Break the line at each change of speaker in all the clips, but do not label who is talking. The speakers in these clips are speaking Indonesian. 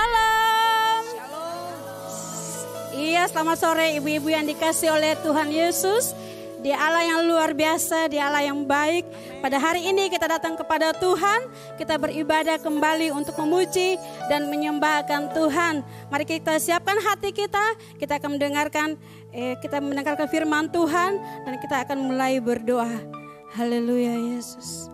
Shalom. Iya, selamat sore ibu-ibu yang dikasih oleh Tuhan Yesus. Dia Allah yang luar biasa, Dia Allah yang baik. Pada hari ini kita datang kepada Tuhan, kita beribadah kembali untuk memuji dan menyembahkan Tuhan. Mari kita siapkan hati kita akan mendengarkan firman Tuhan dan kita akan mulai berdoa. Haleluya Yesus.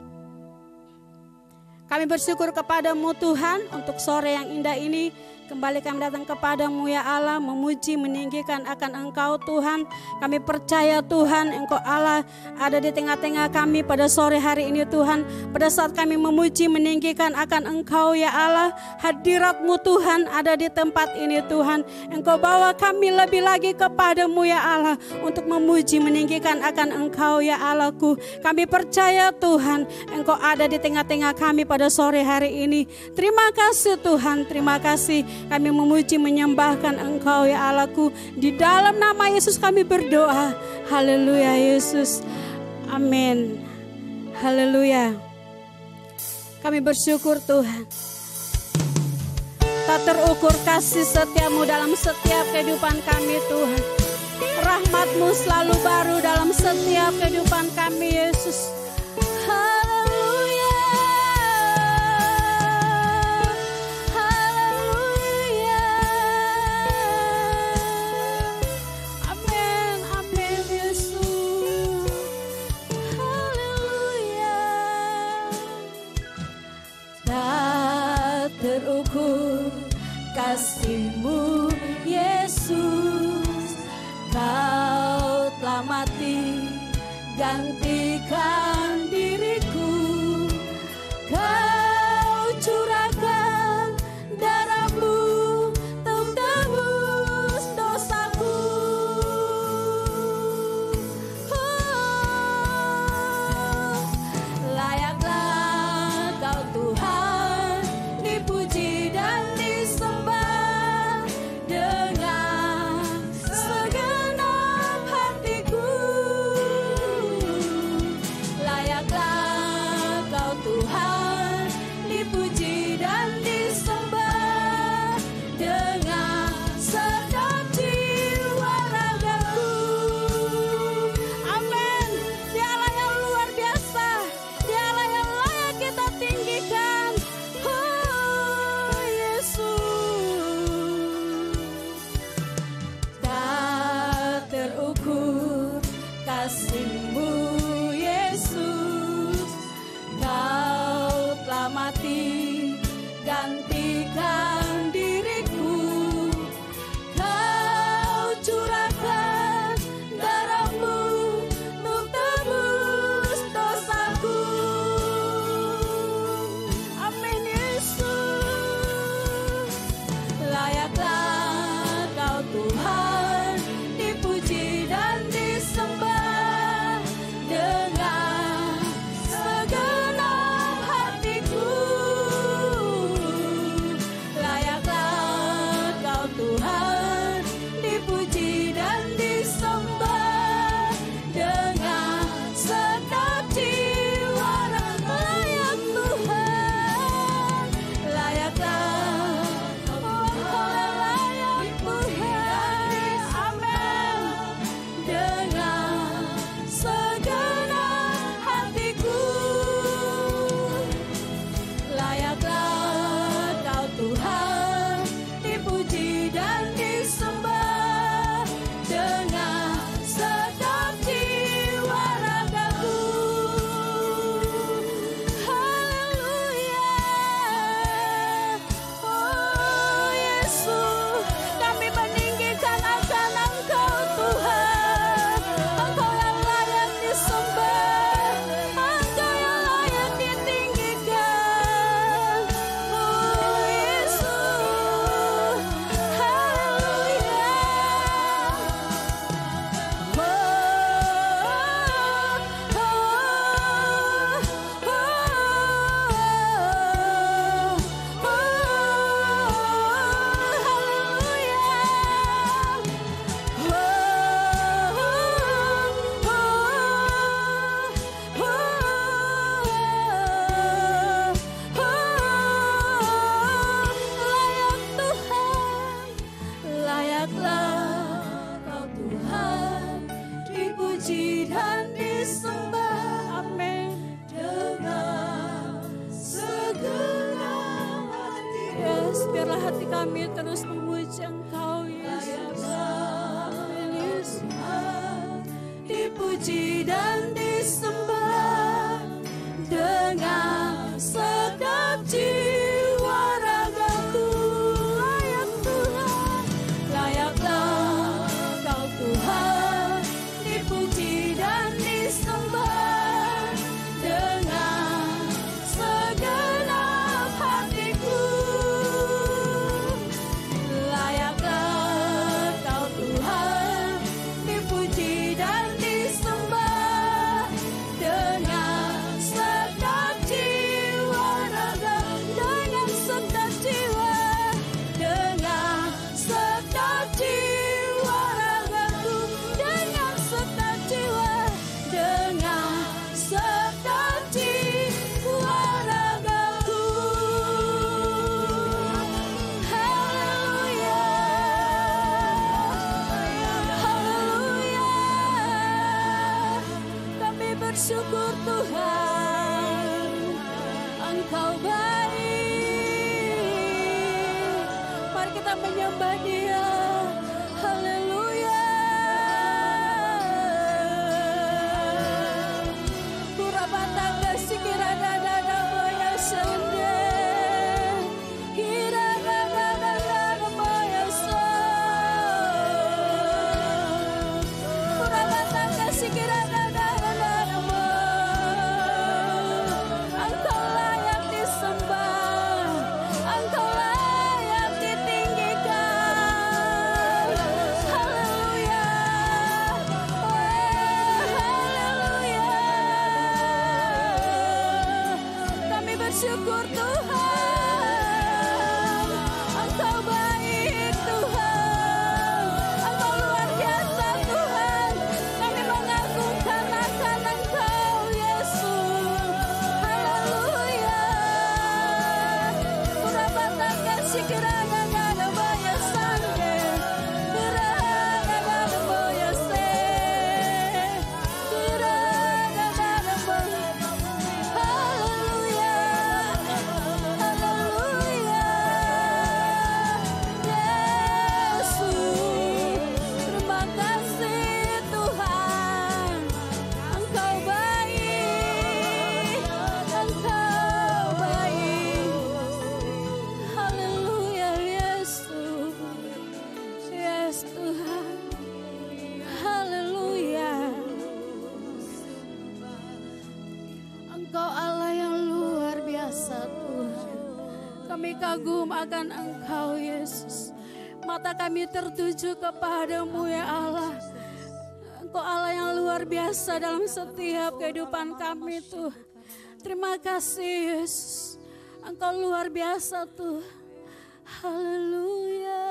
Kami bersyukur kepadamu Tuhan untuk sore yang indah ini. Kembali kami datang kepadamu ya Allah, memuji, meninggikan akan Engkau Tuhan. Kami percaya Tuhan, Engkau Allah ada di tengah-tengah kami pada sore hari ini Tuhan. Pada saat kami memuji, meninggikan akan Engkau ya Allah, hadirat-Mu Tuhan ada di tempat ini Tuhan. Engkau bawa kami lebih lagi kepadamu ya Allah, untuk memuji, meninggikan akan Engkau ya Allahku. Kami percaya Tuhan, Engkau ada di tengah-tengah kami pada sore hari ini. Terima kasih Tuhan, terima kasih. Kami memuji, menyembahkan Engkau ya Allahku. Di dalam nama Yesus kami berdoa. Haleluya Yesus. Amin. Haleluya. Kami bersyukur Tuhan. Tak terukur kasih setiamu dalam setiap kehidupan kami Tuhan. Rahmat-Mu selalu baru dalam setiap kehidupan kami Yesus.
Terukur kasih-Mu Yesus, Kau telah mati gantikan diriku, Kau curahkan darah-Mu untuk tebus dosaku. Layaklah Kau Tuhan dipuji dan disembah dengan segenap hatiku. Layaklah Kau Tuhan dipuji dan disembah dengan segenap jiwa ragaku. Amin. Dia Allah yang luar biasa, Dia Allah yang layak kita tinggikan. Tak terukur kasih-Mu Yesus, Kau telah mati gantikan diriku, Kau curahkan darah-Mu untuk tebus dosaku. Amin Yesus. Layaklah Kau Tuhan dipuji dan disembah dengan segenap hatiku. Layaklah Kau Tuhan dipuji dan disembah dengan segenap jiwa raga. Layak Tuhan, layaklah, oh layak
hati kami terus memuji Engkau, Yesus.
Dipuji dan disembah dengan segenap jiwa ragaku. Layak Tuhan, layaklah Kau Tuhan, dipuji dan disembah dengan segenap hatiku. Layaklah Kau Tuhan, dipuji dan disembah dengan segenap jiwa raga, dengan segenap jiwa, dengan segenap jiwa ragaku, dengan segenap jiwa, dengan segenap jiwa ragaku. Haleluya, haleluya. Kami bersyukur Tuhan, Engkau baik. Mari kita menyembah Dia. Haleluya. Kurabataga sikiradadada moya sende. Kiradadadada moya son. Kurabataga sikiradadada mo. Engkau layak disembah, Engkau layak ditinggikan. Haleluya, haleluya. Kami bersyukur Tuhan, Engkau baik Tuhan, Engkau luar biasa Tuhan. Kami mengagungkan akan Engkau Yesus. Haleluya. Kurabataga sikiradadada moya sande. Kiradadada moya se. Kiradadada moya. Haleluya, haleluya. Yesus, terima kasih Tuhan, Engkau baik, Engkau baik. Haleluya Yesus, yes Tuhan, haleluya. Engkau Allah yang luar biasa Tuhan. Kami kagum akan Engkau Yesus. Mata kami tertuju kepadamu ya Allah. Engkau Allah yang luar biasa dalam setiap kehidupan kami Tuhan. Terima kasih Yesus. Engkau luar biasa Tuhan. Haleluya.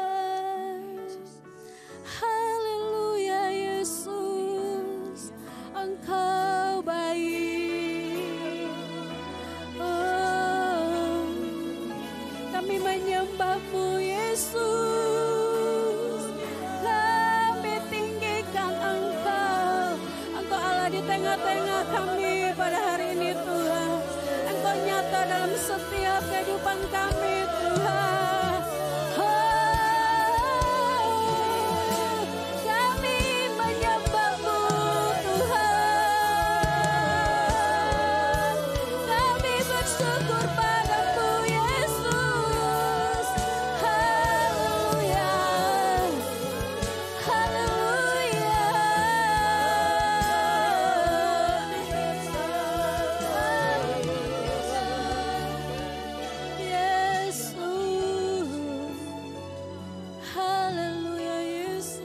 Haleluya Yesus. Engkau baik. Oh, kami menyembah-Mu Yesus. Kami tinggikan Engkau. Engkau Allah di tengah-tengah kami pada hari ini Tuhan. Engkau nyata dalam setiap kehidupan kami Tuhan. Oh, kami menyembah-Mu Tuhan. Kami bersyukur padamu Yesus. Haleluya, haleluya. Yesus, haleluya Yesus.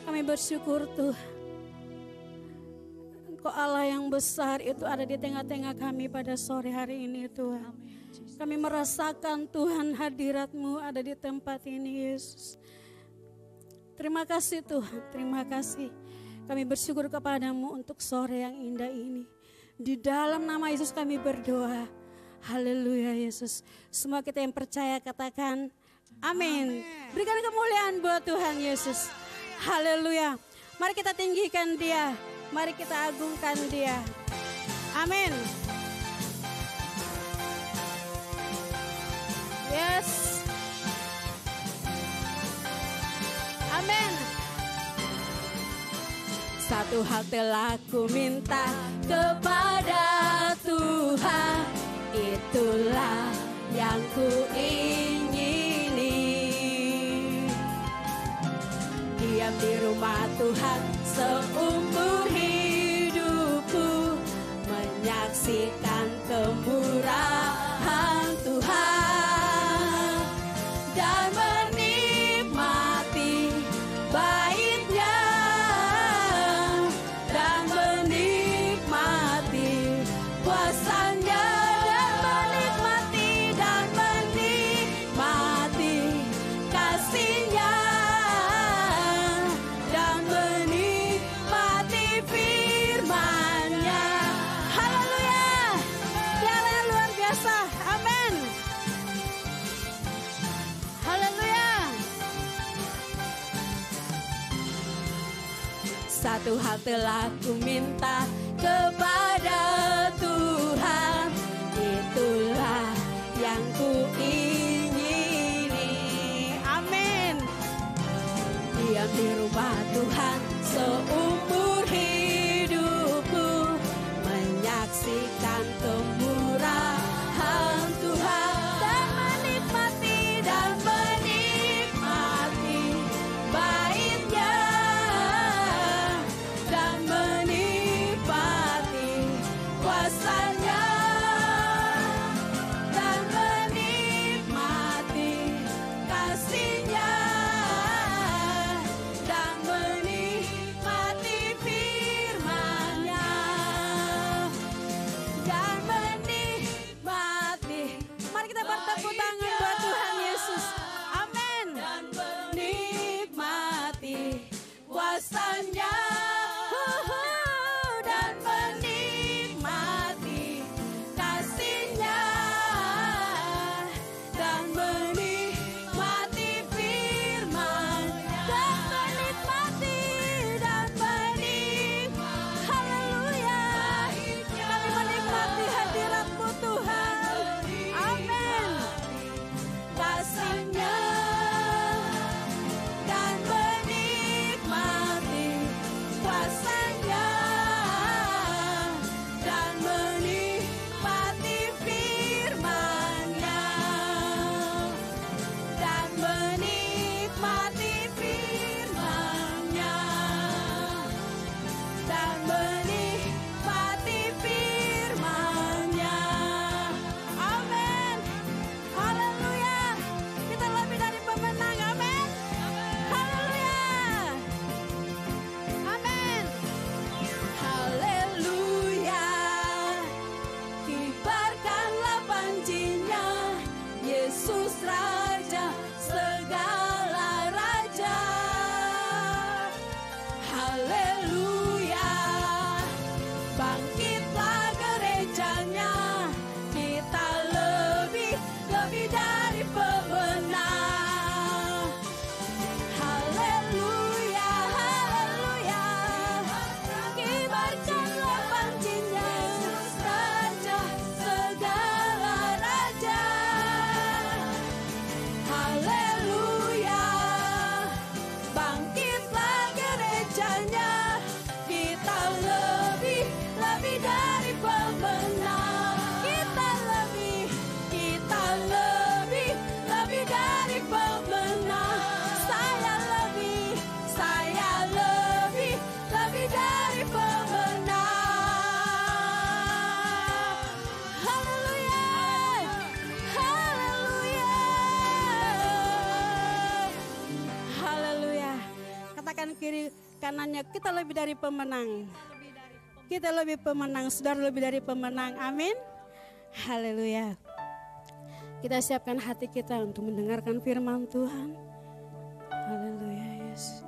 Kami bersyukur Tuhan. Engkau Allah yang besar itu ada di tengah-tengah kami pada sore hari ini Tuhan. Kami merasakan Tuhan hadirat-Mu ada di tempat ini Yesus. Terima kasih Tuhan, terima kasih. Kami bersyukur kepadamu untuk sore yang indah ini. Di dalam nama Yesus kami berdoa. Haleluya Yesus. Semua kita yang percaya katakan amin. Berikan kemuliaan buat Tuhan Yesus. Haleluya. Mari kita tinggikan Dia. Mari kita agungkan Dia. Amin.
Yes. Amin. Satu hal telah ku minta kepada Tuhan, itulah yang ku ingini. Diam di rumah Tuhan seumur hidupku, menyaksikan kemurahan Tuhan dan menikmati baitnya dan menikmati kuasanya dan menikmati kasihnya dan menikmati firman-Nya. Haleluya. Dialah yang luar biasa. Amin. Haleluya. Satu hal telah ku minta kepada Tuhan, itulah yang ku ingini. Amin. Diam di rumah Tuhan seumur hidupku, menyaksikan kemurahan Tuhan dan menikmati baitnya dan menikmati kuasanya dan menikmati kasihnya dan menikmati firman-Nya dan menikmati. Mari kita bertepuk tangan buat Tuhan Yesus. Amin. Dan menikmati kuasanya dan menikmati kasihnya dan menikmati firman dan menikmati haleluya. Kami menikmati hadirat-Mu Tuhan. Amin. Kasihnya dan menikmati kuasanya dan menikmati firman-Nya dan menikmati firman-Nya dan menikmati firman-Nya. Amin. Haleluya. Kita lebih dari pemenang. Amin. Haleluya. Amin. Haleluya. Kibarkanlah pancinya, Yesus Raja segala raja. Haleluya. Bangkitlah gerejanya, kita lebih dari pemenang. Haleluya, haleluya. Kibarkanlah pancinya, Raja segala raja. Haleluya. Bangkitlah gerejanya, kita lebih dari pemenang. Kita lebih dari pemenang. Saya lebih dari pemenang. Haleluya, haleluya, haleluya. Katakan kiri kanannya, kita lebih dari pemenang. Kita lebih pemenang, saudara lebih dari pemenang. Amin. Haleluya. Kita siapkan hati kita untuk mendengarkan firman Tuhan. Haleluya, Yesus.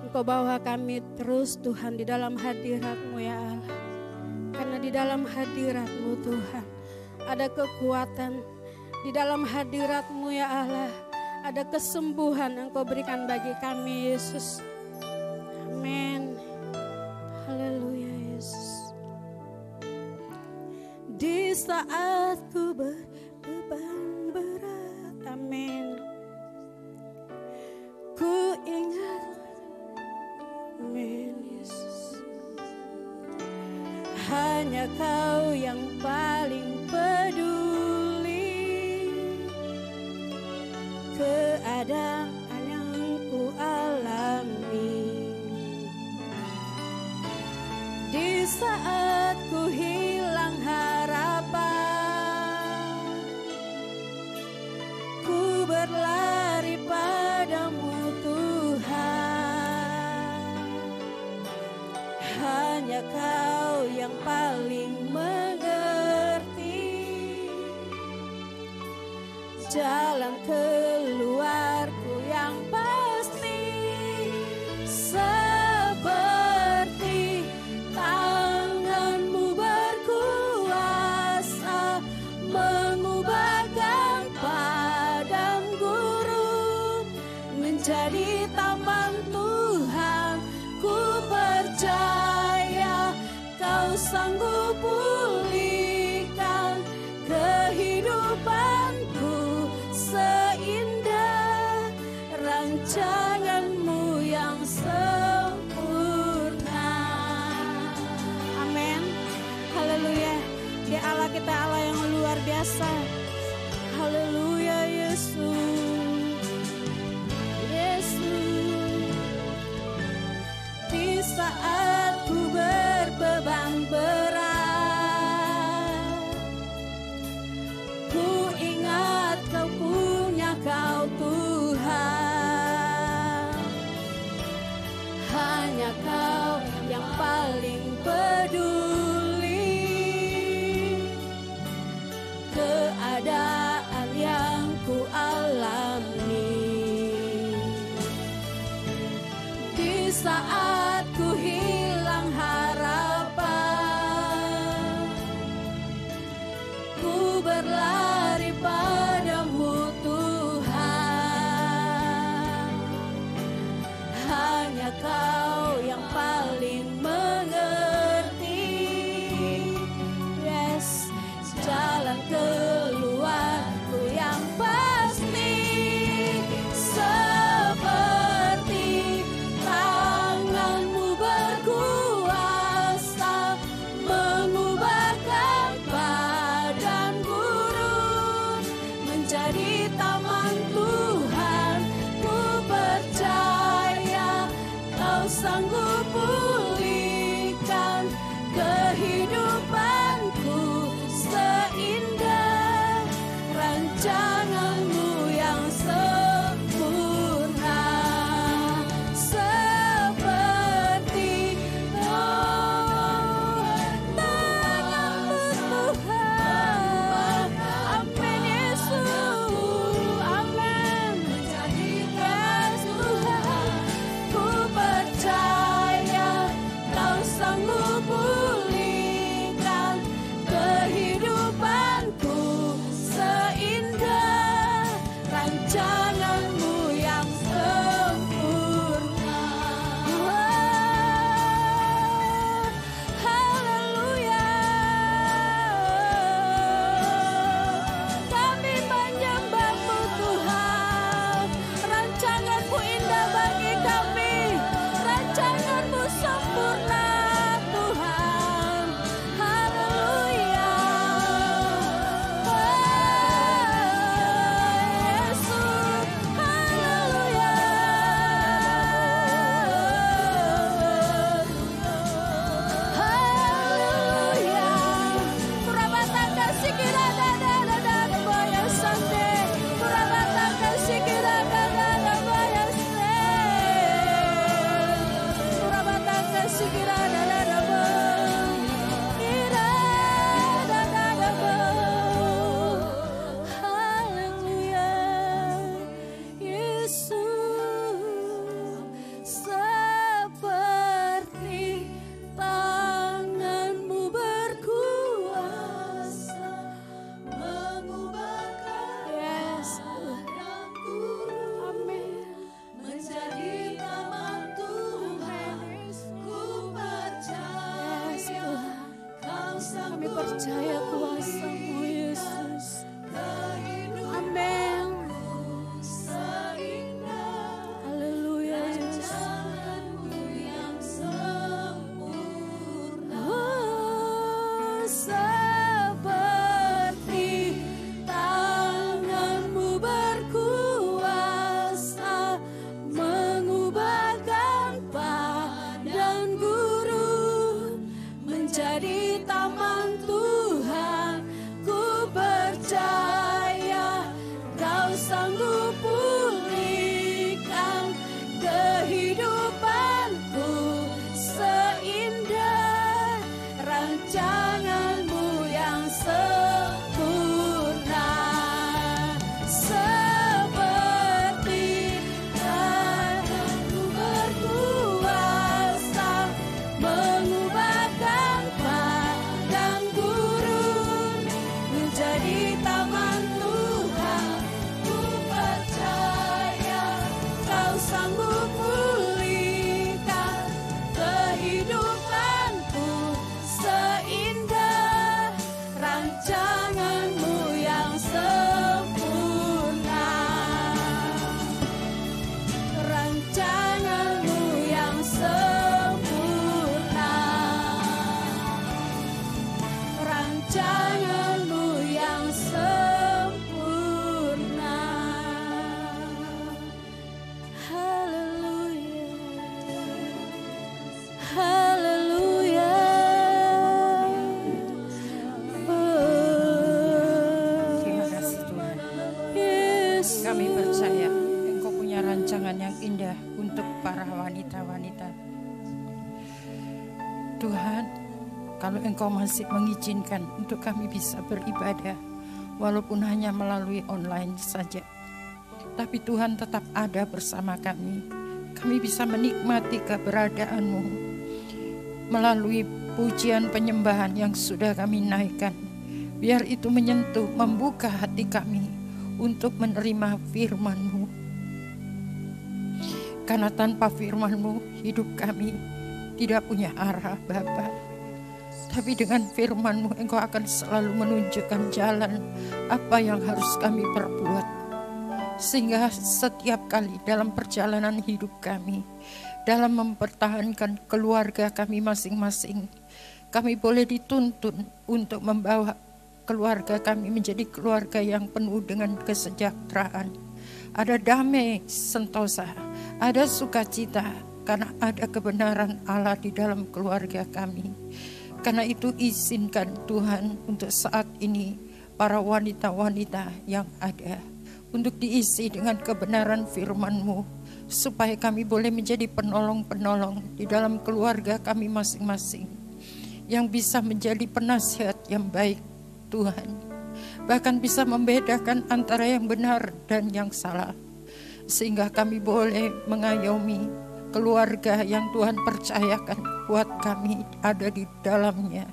Engkau bawa kami terus Tuhan di dalam hadirat-Mu ya Allah. Karena di dalam hadirat-Mu Tuhan ada kekuatan. Di dalam hadirat-Mu ya Allah ada kesembuhan yang Engkau berikan bagi kami Yesus. Amin. Haleluya Yesus. saat ku berbeban berat. Amin. Ku ingat, amin Yesus, hanya Kau yang paling peduli keadaan yang ku alami. Di saat ku hilang harapan, ku berlari padamu Tuhan. Hanya Kau yang paling mengerti jalan keluarku yang pasti. Seperti tangan-Mu berkuasa mengubahkan padang gurun menjadi taman Tuhan. Ku percaya Kau sanggup pulihkan kehidupanku seindah rancangan-Mu yang sempurna. Amin. Haleluya. Dia Allah kita, Allah yang luar biasa. Haleluya Yesus. Yesus. Di saat ku berbeban berat, ku ingat Kau punya Kau Tuhan. Hanya Kau yang paling peduli keadaan yang ku alami. Di saat ku hilang harapan, ku berlari padamu Tuhan. Hanya Kau yang paling mengerti, yes, jalan keluarku yang pasti. Seperti tangan-Mu berkuasa mengubahkan padang gurun menjadi taman Tuhan. Ku percaya Kau sanggup pulihkan kehidupanku seindah rancangan-Mu yang sempurna. Seperti tangan-Mu Tuhan. Amin Yesus. Amin. Yes Tuhan. Ku percaya Kau sanggup pulihkan kehidupanku seindah rancangan-Mu yang sempurna. Haleluya. Kami menyembah-Mu Tuhan. Rancangan-Mu indah bagi kami. Rancangan-Mu sempurna Tuhan. Haleluya. Yesus. Haleluya. Haleluya. Purabata sikira dada boya sande. Purabata sikira dada boya sande. Purabata sikira dada boya dada boya. Haleluya. Yesus. Seperti tangan-Mu berkuasa mengubahkan padang gurun. Amin. Menjadi taman Tuhan. Ku percaya Kau sanggup
Kami percaya kuasa
rancangan-Mu yang sempurna. Seperti tangan-Mu berkuasa mengubahkan padang gurun menjadi taman Tuhan. Ku percaya Kau sanggup pulihkan kehidupanku seindah rancangan-Mu yang sempurna. Rancangan-Mu yang sempurna. Rancangan-Mu yang sempurna. Haleluya. Haleluya.
Terima kasih Tuhan.
Yesus.
Kami percaya Engkau punya rancangan yang indah untuk para wanita-wanita. Tuhan, kalau Engkau masih mengizinkan untuk kami bisa beribadah, walaupun hanya melalui online saja, tapi Tuhan tetap ada bersama kami. Kami bisa menikmati keberadaan-Mu melalui pujian penyembahan yang sudah kami naikkan. Biar itu menyentuh, membuka hati kami untuk menerima firman-Mu. Karena tanpa firman-Mu, hidup kami tidak punya arah, Bapa. Tapi dengan firman-Mu, Engkau akan selalu menunjukkan jalan apa yang harus kami perbuat. Sehingga setiap kali dalam perjalanan hidup kami, dalam mempertahankan keluarga kami masing-masing, kami boleh dituntun untuk membawa keluarga kami menjadi keluarga yang penuh dengan kesejahteraan. Ada damai sentosa, ada sukacita, karena ada kebenaran Allah di dalam keluarga kami. Karena itu izinkan Tuhan untuk saat ini para wanita-wanita yang ada untuk diisi dengan kebenaran firman-Mu, supaya kami boleh menjadi penolong-penolong di dalam keluarga kami masing-masing, yang bisa menjadi penasihat yang baik Tuhan, bahkan bisa membedakan antara yang benar dan yang salah, sehingga kami boleh mengayomi keluarga yang Tuhan percayakan buat kami ada di dalamnya,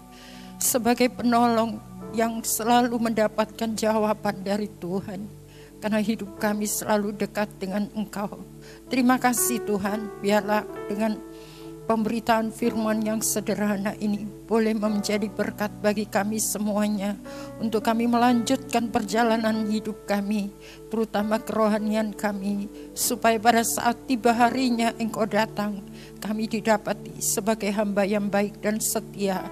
sebagai penolong yang selalu mendapatkan jawaban dari Tuhan. Karena hidup kami selalu dekat dengan Engkau. Terima kasih Tuhan, biarlah dengan pemberitaan firman yang sederhana ini boleh menjadi berkat bagi kami semuanya, untuk kami melanjutkan perjalanan hidup kami, terutama kerohanian kami, supaya pada saat tiba harinya Engkau datang, kami didapati sebagai hamba yang baik dan setia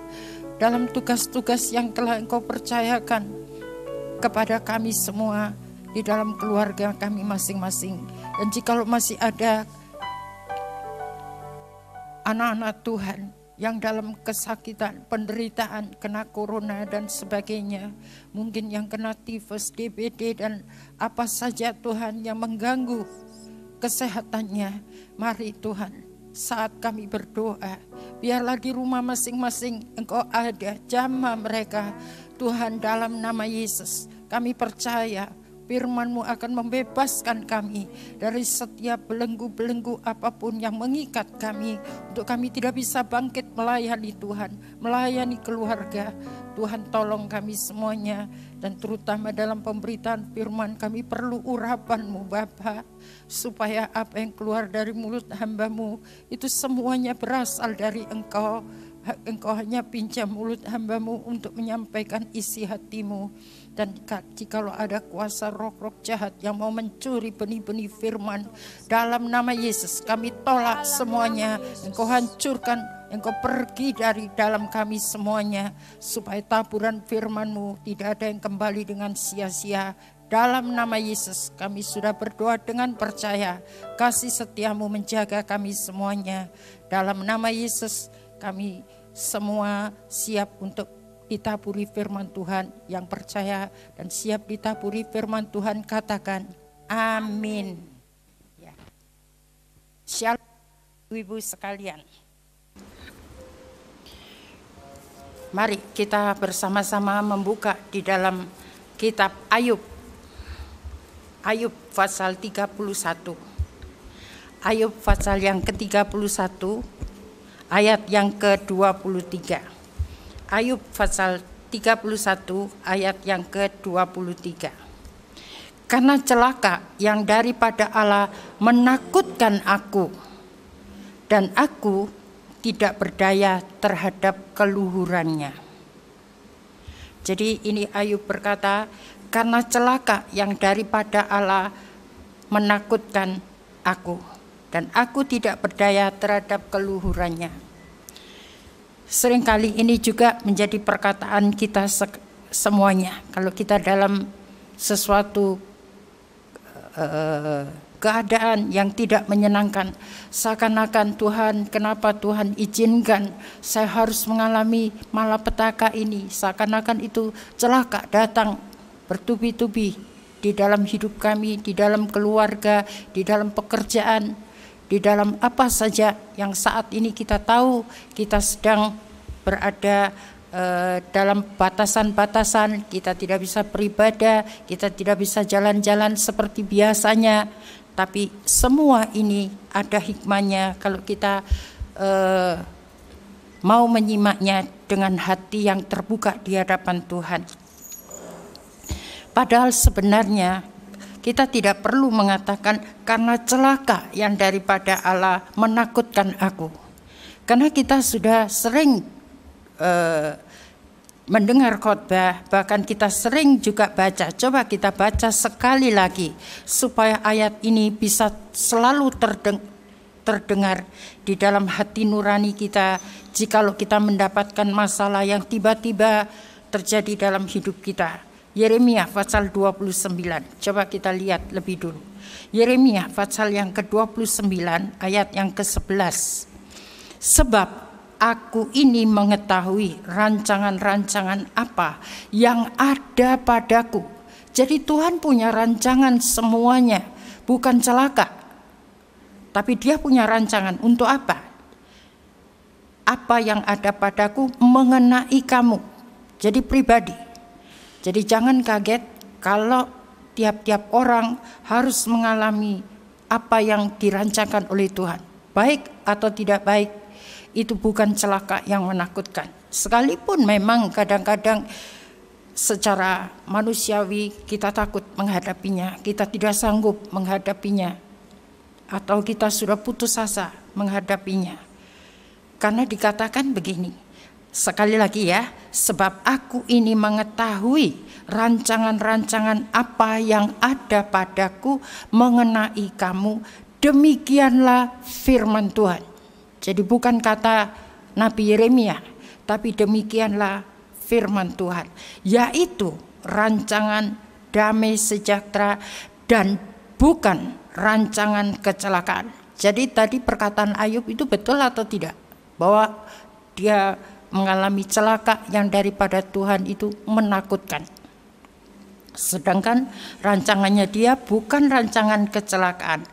dalam tugas-tugas yang telah Engkau percayakan kepada kami semua di dalam keluarga kami masing-masing. Dan jikalau masih ada anak-anak Tuhan yang dalam kesakitan, penderitaan, kena corona dan sebagainya, mungkin yang kena tifus, DBD dan apa saja Tuhan yang mengganggu kesehatannya, mari Tuhan, saat kami berdoa, biarlah di rumah masing-masing Engkau ada, jamah mereka Tuhan. Dalam nama Yesus kami percaya firman-Mu akan membebaskan kami dari setiap belenggu-belenggu apapun yang mengikat kami, untuk kami tidak bisa bangkit melayani Tuhan, melayani keluarga. Tuhan tolong kami semuanya, dan terutama dalam pemberitaan firman kami perlu urapan-Mu Bapa, supaya apa yang keluar dari mulut hamba-Mu itu semuanya berasal dari Engkau. Engkau hanya pinjam mulut hamba-Mu untuk menyampaikan isi hati-Mu. Dan jikalau ada kuasa roh-roh jahat yang mau mencuri benih-benih firman, dalam nama Yesus kami tolak semuanya. Engkau hancurkan, Engkau pergi dari dalam kami semuanya, supaya taburan firman-Mu tidak ada yang kembali dengan sia-sia. Dalam nama Yesus kami sudah berdoa dengan percaya, kasih setia-Mu menjaga kami semuanya. Dalam nama Yesus kami semua siap untuk ditaburi firman Tuhan. Yang percaya dan siap ditaburi firman Tuhan katakan amin. Ya. Shalom ibu sekalian. Mari kita bersama-sama membuka di dalam kitab Ayub. Ayub pasal 31. Ayub pasal yang ke-31 ayat yang ke-23. Ayub pasal 31 ayat yang ke-23. Karena celaka yang daripada Allah menakutkan aku, dan aku tidak berdaya terhadap keluhurannya. Jadi ini Ayub berkata, karena celaka yang daripada Allah menakutkan aku, dan aku tidak berdaya terhadap keluhurannya. Seringkali ini juga menjadi perkataan kita semuanya. Kalau kita dalam sesuatu keadaan yang tidak menyenangkan, seakan-akan Tuhan, kenapa Tuhan izinkan saya harus mengalami malapetaka ini, seakan-akan itu celaka datang bertubi-tubi di dalam hidup kami, di dalam keluarga, di dalam pekerjaan, di dalam apa saja yang saat ini kita tahu kita sedang berada dalam batasan-batasan, kita tidak bisa beribadah, kita tidak bisa jalan-jalan seperti biasanya. Tapi semua ini ada hikmahnya kalau kita mau menyimaknya dengan hati yang terbuka di hadapan Tuhan. Padahal sebenarnya kita tidak perlu mengatakan karena celaka yang daripada Allah menakutkan aku. Karena kita sudah sering mendengar khotbah, bahkan kita sering juga baca. Coba kita baca sekali lagi supaya ayat ini bisa selalu terdengar di dalam hati nurani kita jikalau kita mendapatkan masalah yang tiba-tiba terjadi dalam hidup kita. Yeremia pasal 29. Coba kita lihat lebih dulu. Yeremia pasal yang ke-29 ayat yang ke-11. Sebab aku ini mengetahui rancangan-rancangan apa yang ada padaku. Jadi Tuhan punya rancangan semuanya, bukan celaka. Tapi Dia punya rancangan untuk apa? Apa yang ada padaku mengenai kamu. Jadi pribadi. Jadi jangan kaget kalau tiap-tiap orang harus mengalami apa yang dirancangkan oleh Tuhan. Baik atau tidak baik, itu bukan celaka yang menakutkan. Sekalipun memang kadang-kadang secara manusiawi kita takut menghadapinya, kita tidak sanggup menghadapinya, atau kita sudah putus asa menghadapinya. Karena dikatakan begini, sekali lagi ya, sebab aku ini mengetahui rancangan-rancangan apa yang ada padaku mengenai kamu, demikianlah firman Tuhan. Jadi bukan kata Nabi Yeremia, tapi demikianlah firman Tuhan, yaitu rancangan damai sejahtera dan bukan rancangan kecelakaan. Jadi tadi perkataan Ayub itu betul atau tidak? Bahwa dia mengalami celaka yang daripada Tuhan itu menakutkan. Sedangkan rancangannya dia bukan rancangan kecelakaan,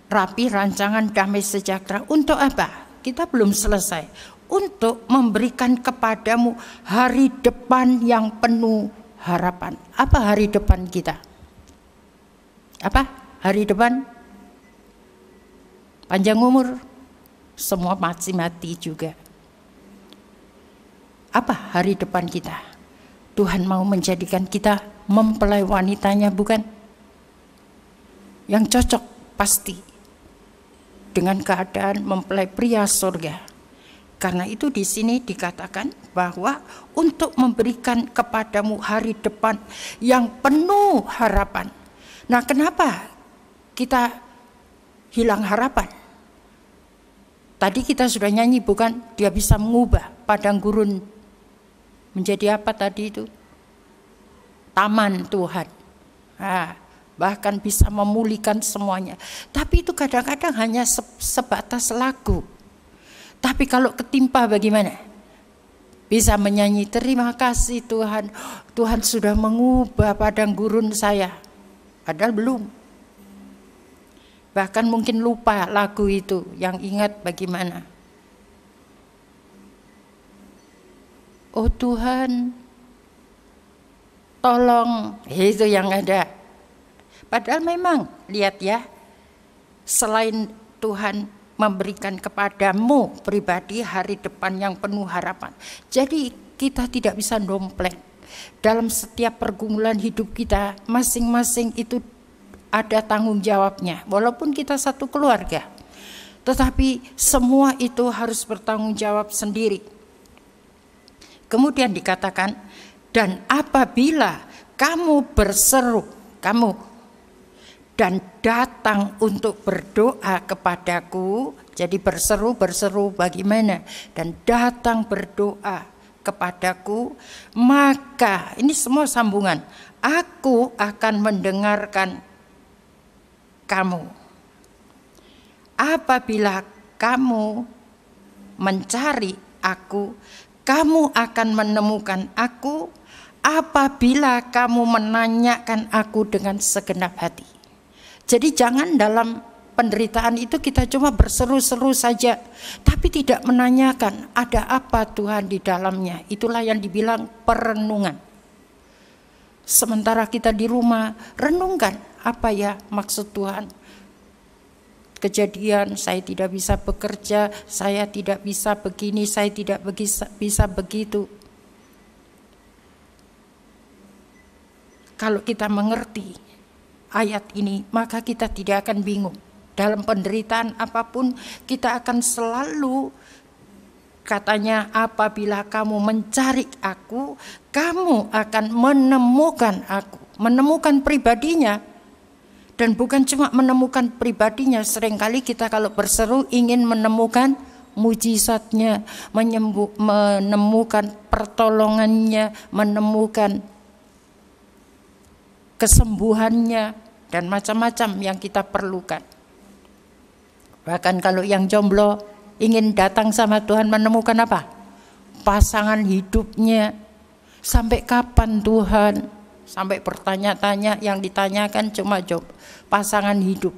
tapi rancangan damai sejahtera. Untuk apa? Kita belum selesai. Untuk memberikan kepadamu hari depan yang penuh harapan. Apa hari depan kita? Apa? Hari depan? Panjang umur. Semua mati juga. Apa hari depan kita? Tuhan mau menjadikan kita mempelai wanitanya, bukan? Yang cocok pasti dengan keadaan mempelai pria surga. Karena itu di sini dikatakan bahwa untuk memberikan kepadamu hari depan yang penuh harapan. Nah, kenapa kita hilang harapan? Tadi kita sudah nyanyi, bukan? Dia bisa mengubah padang gurun menjadi apa tadi itu? Taman Tuhan. Bahkan bisa memulihkan semuanya. Tapi itu kadang-kadang hanya sebatas lagu. Tapi kalau ketimpa bagaimana? Bisa menyanyi, terima kasih Tuhan. Tuhan sudah mengubah padang gurun saya. Padahal belum. Bahkan mungkin lupa lagu itu, yang ingat bagaimana. oh Tuhan, tolong, itu yang ada. Padahal memang, lihat ya, selain Tuhan memberikan kepadamu pribadi hari depan yang penuh harapan. Jadi kita tidak bisa dompleng. Dalam setiap pergumulan hidup kita, masing-masing itu ada tanggung jawabnya. Walaupun kita satu keluarga, tetapi semua itu harus bertanggung jawab sendiri. Kemudian dikatakan, dan apabila kamu berseru, dan datang untuk berdoa kepadaku, jadi berseru bagaimana? Dan datang berdoa kepadaku, maka, ini semua sambungan, aku akan mendengarkan kamu. Apabila kamu mencari aku, kamu akan menemukan aku apabila kamu menanyakan aku dengan segenap hati. Jadi jangan dalam penderitaan itu kita cuma berseru-seru saja, tapi tidak menanyakan ada apa Tuhan di dalamnya. Itulah yang dibilang perenungan. Sementara kita di rumah, renungkan apa ya maksud Tuhan. Kejadian, saya tidak bisa bekerja, saya tidak bisa begini, saya tidak bisa begitu. Kalau kita mengerti ayat ini, maka kita tidak akan bingung. Dalam penderitaan apapun, kita akan selalu, katanya, apabila kamu mencari aku, kamu akan menemukan aku. Menemukan pribadinya. Dan bukan cuma menemukan pribadinya, seringkali kita kalau berseru ingin menemukan mujizatnya, menemukan pertolongannya, menemukan kesembuhannya, dan macam-macam yang kita perlukan. Bahkan kalau yang jomblo ingin datang sama Tuhan menemukan apa? Pasangan hidupnya. Sampai kapan Tuhan? Sampai bertanya-tanya, yang ditanyakan cuma pasangan hidup.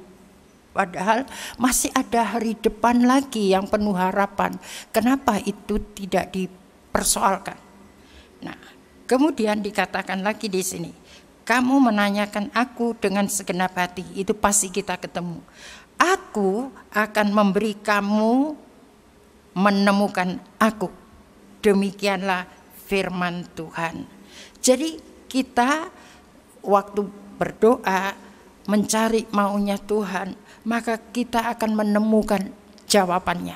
Padahal masih ada hari depan lagi yang penuh harapan. Kenapa itu tidak dipersoalkan? Nah, kemudian dikatakan lagi di sini, kamu menanyakan aku dengan segenap hati, itu pasti kita ketemu. Aku akan memberi kamu menemukan aku. Demikianlah firman Tuhan. Jadi kita waktu berdoa mencari maunya Tuhan, maka kita akan menemukan jawabannya.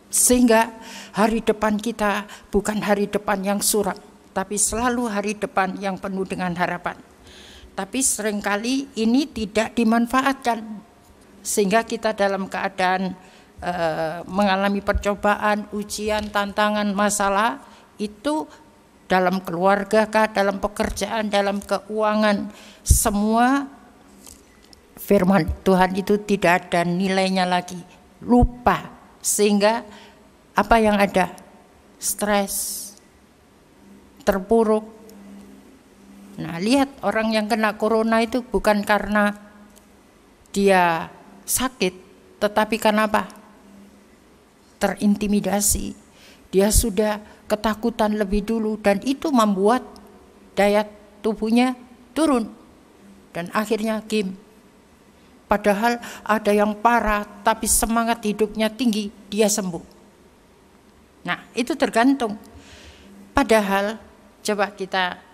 Sehingga hari depan kita bukan hari depan yang suram, tapi selalu hari depan yang penuh dengan harapan. Tapi seringkali ini tidak dimanfaatkan, sehingga kita dalam keadaan mengalami percobaan, ujian, tantangan, masalah, itu dalam keluarga kah, dalam pekerjaan, dalam keuangan, semua firman Tuhan itu tidak ada nilainya lagi, lupa, sehingga apa yang ada? Stres, terpuruk. Nah, lihat orang yang kena corona itu bukan karena dia sakit, tetapi karena apa? Terintimidasi. Dia sudah ketakutan lebih dulu, dan itu membuat daya tubuhnya turun, dan akhirnya game. Padahal ada yang parah tapi semangat hidupnya tinggi, dia sembuh. Nah, itu tergantung. Padahal coba kita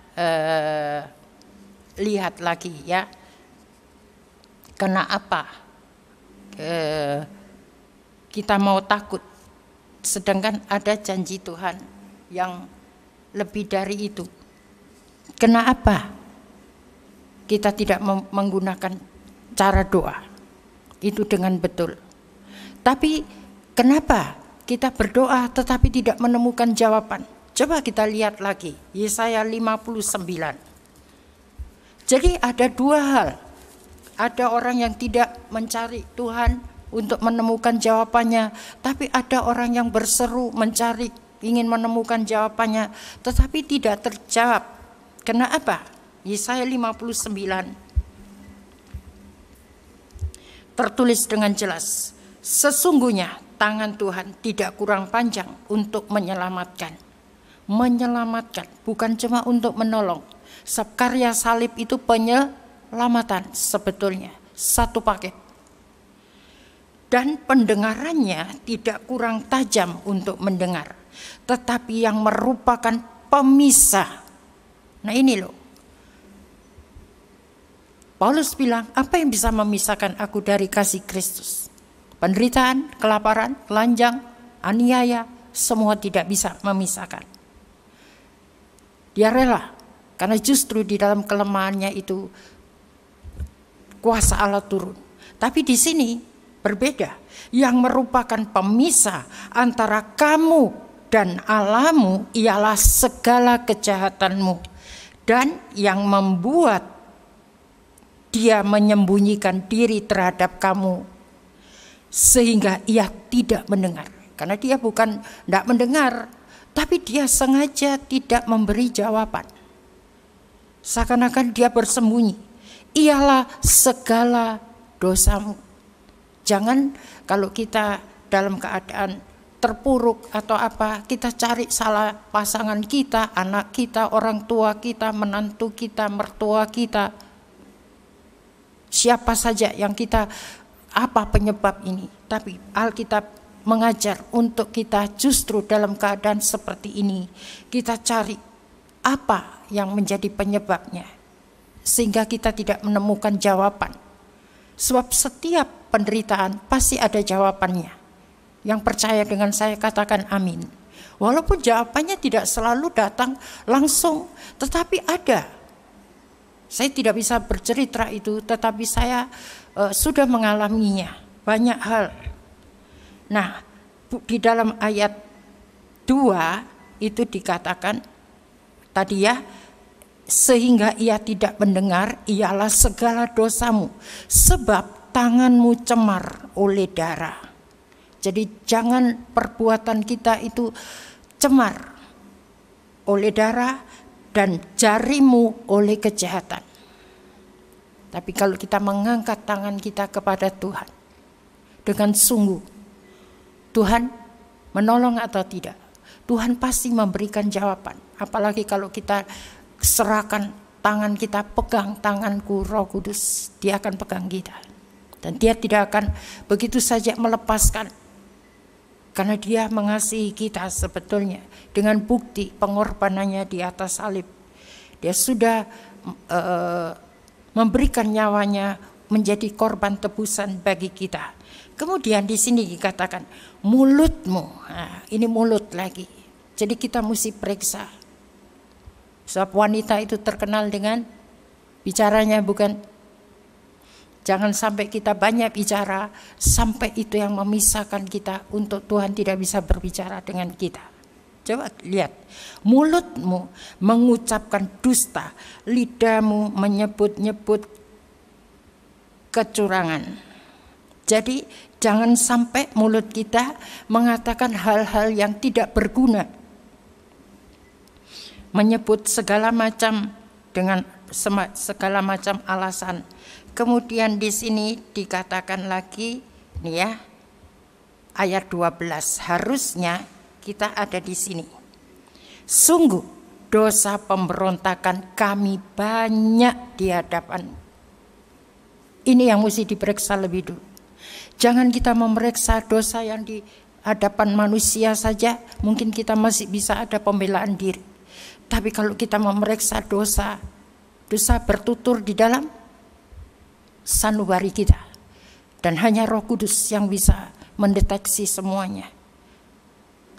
lihat lagi ya, kenapa kita mau takut, sedangkan ada janji Tuhan yang lebih dari itu. Kenapa kita tidak menggunakan cara doa itu dengan betul? Tapi kenapa kita berdoa tetapi tidak menemukan jawaban? Coba kita lihat lagi Yesaya 59. Jadi ada dua hal. Ada orang yang tidak mencari Tuhan untuk menemukan jawabannya, tapi ada orang yang berseru mencari, ingin menemukan jawabannya, tetapi tidak terjawab. Kenapa? Yesaya 59 tertulis dengan jelas, sesungguhnya tangan Tuhan tidak kurang panjang untuk menyelamatkan. Menyelamatkan, bukan cuma untuk menolong. Karya salib itu penyelamatan sebetulnya, satu paket. Dan pendengarannya tidak kurang tajam untuk mendengar, tetapi yang merupakan pemisah. Nah ini loh, Paulus bilang, apa yang bisa memisahkan aku dari kasih Kristus? Penderitaan, kelaparan, telanjang, aniaya, semua tidak bisa memisahkan. Dia rela, karena justru di dalam kelemahannya itu kuasa Allah turun. Tapi di sini berbeda, yang merupakan pemisah antara kamu dan Allahmu ialah segala kejahatanmu, dan yang membuat dia menyembunyikan diri terhadap kamu sehingga ia tidak mendengar. Karena dia bukan tidak mendengar, tapi dia sengaja tidak memberi jawaban. Seakan-akan dia bersembunyi. Ialah segala dosamu. Jangan kalau kita dalam keadaan terpuruk atau apa, kita cari salah pasangan kita, anak kita, orang tua kita, menantu kita, mertua kita. Siapa saja yang kita, apa penyebab ini. Tapi Alkitab mengajar untuk kita justru dalam keadaan seperti ini, kita cari apa yang menjadi penyebabnya, sehingga kita tidak menemukan jawaban. Sebab setiap penderitaan pasti ada jawabannya. Yang percaya dengan saya katakan amin. Walaupun jawabannya tidak selalu datang langsung, tetapi ada. Saya tidak bisa bercerita itu, tetapi saya sudah mengalaminya banyak hal. Nah, di dalam ayat 2 itu dikatakan tadi ya, sehingga ia tidak mendengar ialah segala dosamu, sebab tanganmu cemar oleh darah. Jadi jangan perbuatan kita itu cemar oleh darah dan jarimu oleh kejahatan. Tapi kalau kita mengangkat tangan kita kepada Tuhan dengan sungguh, Tuhan menolong atau tidak, Tuhan pasti memberikan jawaban. Apalagi kalau kita serahkan tangan kita, pegang tanganku Roh Kudus, dia akan pegang kita. Dan dia tidak akan begitu saja melepaskan. Karena dia mengasihi kita sebetulnya dengan bukti pengorbanannya di atas salib. Dia sudah memberikan nyawanya menjadi korban tebusan bagi kita. Kemudian di sini dikatakan mulutmu, nah, ini mulut lagi. Jadi kita mesti periksa. Sebab wanita itu terkenal dengan bicaranya, bukan? Jangan sampai kita banyak bicara sampai itu yang memisahkan kita untuk Tuhan tidak bisa berbicara dengan kita. Coba lihat, mulutmu mengucapkan dusta, lidahmu menyebut-nyebut kecurangan. Jadi jangan sampai mulut kita mengatakan hal-hal yang tidak berguna. Menyebut segala macam dengan segala macam alasan. Kemudian di sini dikatakan lagi nih ya, ayat 12, harusnya kita ada di sini. Sungguh dosa pemberontakan kami banyak di hadapan. Ini yang mesti diperiksa lebih dulu. Jangan kita memeriksa dosa yang di hadapan manusia saja, mungkin kita masih bisa ada pembelaan diri. Tapi kalau kita memeriksa dosa bertutur di dalam sanubari kita. Dan hanya Roh Kudus yang bisa mendeteksi semuanya.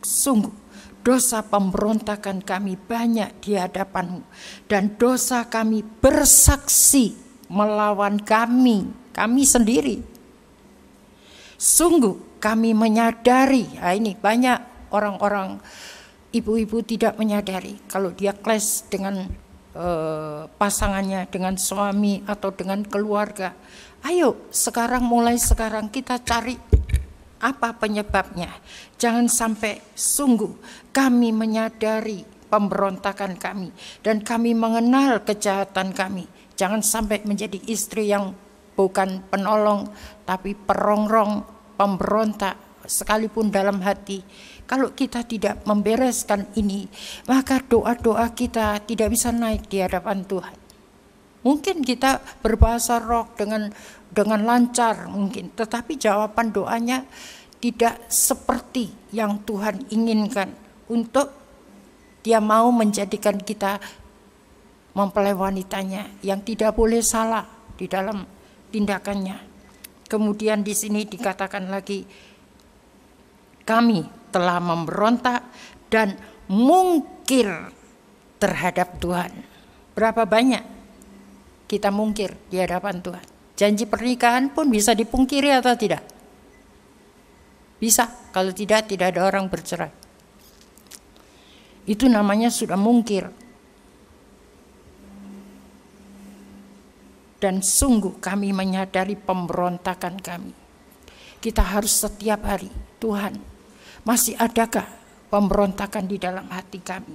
Sungguh, dosa pemberontakan kami banyak di hadapan-Mu. Dan dosa kami bersaksi melawan kami sendiri. Sungguh kami menyadari, ini banyak orang-orang ibu-ibu tidak menyadari kalau dia clash dengan pasangannya, dengan suami atau dengan keluarga. Ayo mulai sekarang kita cari apa penyebabnya. Jangan sampai sungguh kami menyadari pemberontakan kami dan kami mengenal kejahatan kami. Jangan sampai menjadi istri yang bukan penolong tapi perongrong, pemberontak, sekalipun dalam hati. Kalau kita tidak membereskan ini, maka doa-doa kita tidak bisa naik di hadapan Tuhan. Mungkin kita berbahasa roh dengan lancar mungkin, tetapi jawaban doanya tidak seperti yang Tuhan inginkan untuk Dia mau menjadikan kita mempelai wanitanya yang tidak boleh salah di dalam tindakannya. Kemudian di sini dikatakan lagi, kami telah memberontak dan mungkir terhadap Tuhan. Berapa banyak kita mungkir di hadapan Tuhan? Janji pernikahan pun bisa dipungkiri atau tidak? Bisa, kalau tidak ada orang bercerai. Itu namanya sudah mungkir. Dan sungguh kami menyadari pemberontakan kami. Kita harus setiap hari, Tuhan, masih adakah pemberontakan di dalam hati kami?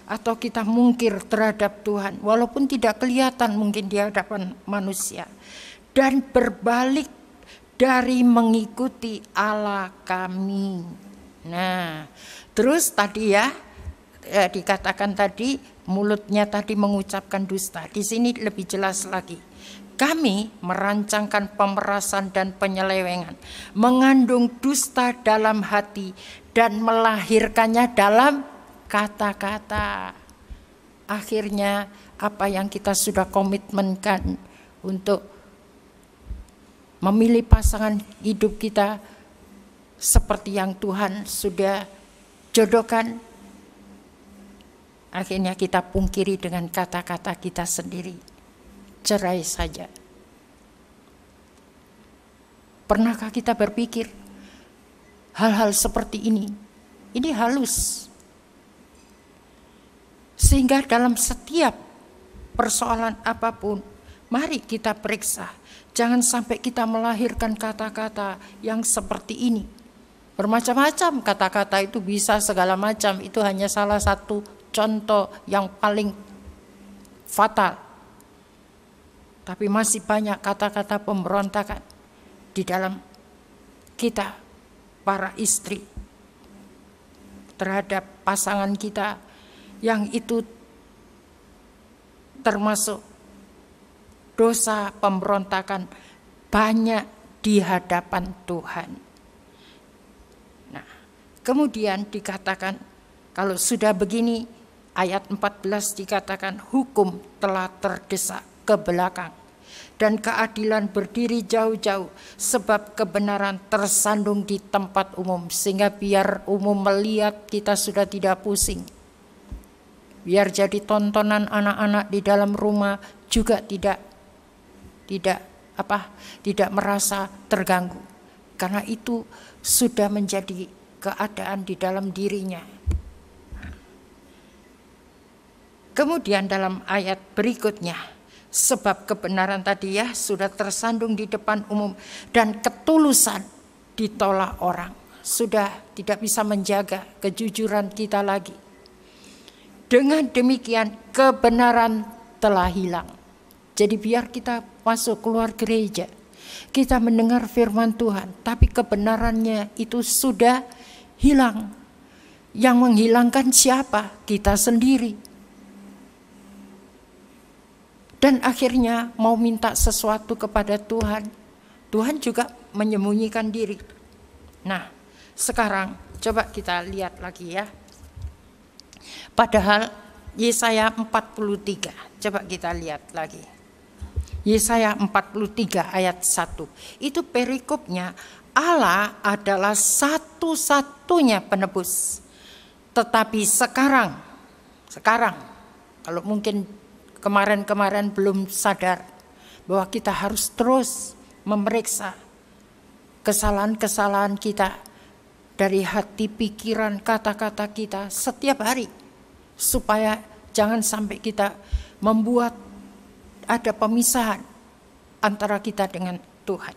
Atau kita mungkir terhadap Tuhan, walaupun tidak kelihatan mungkin di hadapan manusia. Dan berbalik dari mengikuti Allah kami. Nah, terus tadi dikatakan tadi, mulutnya tadi mengucapkan dusta. Di sini lebih jelas lagi. Kami merancangkan pemerasan dan penyelewengan, mengandung dusta dalam hati dan melahirkannya dalam kata-kata. Akhirnya apa yang kita sudah komitmenkan untuk memilih pasangan hidup kita seperti yang Tuhan sudah jodohkan, akhirnya kita pungkiri dengan kata-kata kita sendiri. Cerai saja. Pernahkah kita berpikir hal-hal seperti ini? Ini halus. Sehingga dalam setiap persoalan apapun, mari kita periksa. Jangan sampai kita melahirkan kata-kata yang seperti ini. Bermacam-macam kata-kata itu bisa segala macam. Itu hanya salah satu contoh yang paling fatal. Tapi masih banyak kata-kata pemberontakan di dalam kita, para istri, terhadap pasangan kita, yang itu termasuk dosa pemberontakan banyak di hadapan Tuhan. Nah, kemudian dikatakan kalau sudah begini, ayat 14 dikatakan hukum telah terdesak ke belakang dan keadilan berdiri jauh-jauh, sebab kebenaran tersandung di tempat umum, sehingga biar umum melihat kita sudah tidak pusing. Biar jadi tontonan anak-anak di dalam rumah juga tidak merasa terganggu, karena itu sudah menjadi keadaan di dalam dirinya. Kemudian dalam ayat berikutnya, sebab kebenaran tadi sudah tersandung di depan umum dan ketulusan ditolak orang, sudah tidak bisa menjaga kejujuran kita lagi. Dengan demikian kebenaran telah hilang. Jadi biar kita masuk keluar gereja, kita mendengar firman Tuhan, tapi kebenarannya itu sudah hilang. Yang menghilangkan siapa? Kita sendiri. Dan akhirnya mau minta sesuatu kepada Tuhan, Tuhan juga menyembunyikan diri. Nah, sekarang coba kita lihat lagi ya. Padahal Yesaya 43, coba kita lihat lagi. Yesaya 43 ayat 1, itu perikopnya, Allah adalah satu-satunya penebus. Tetapi sekarang, kalau mungkin kemarin-kemarin belum sadar bahwa kita harus terus memeriksa kesalahan-kesalahan kita dari hati, pikiran, kata-kata kita setiap hari, supaya jangan sampai kita membuat ada pemisahan antara kita dengan Tuhan.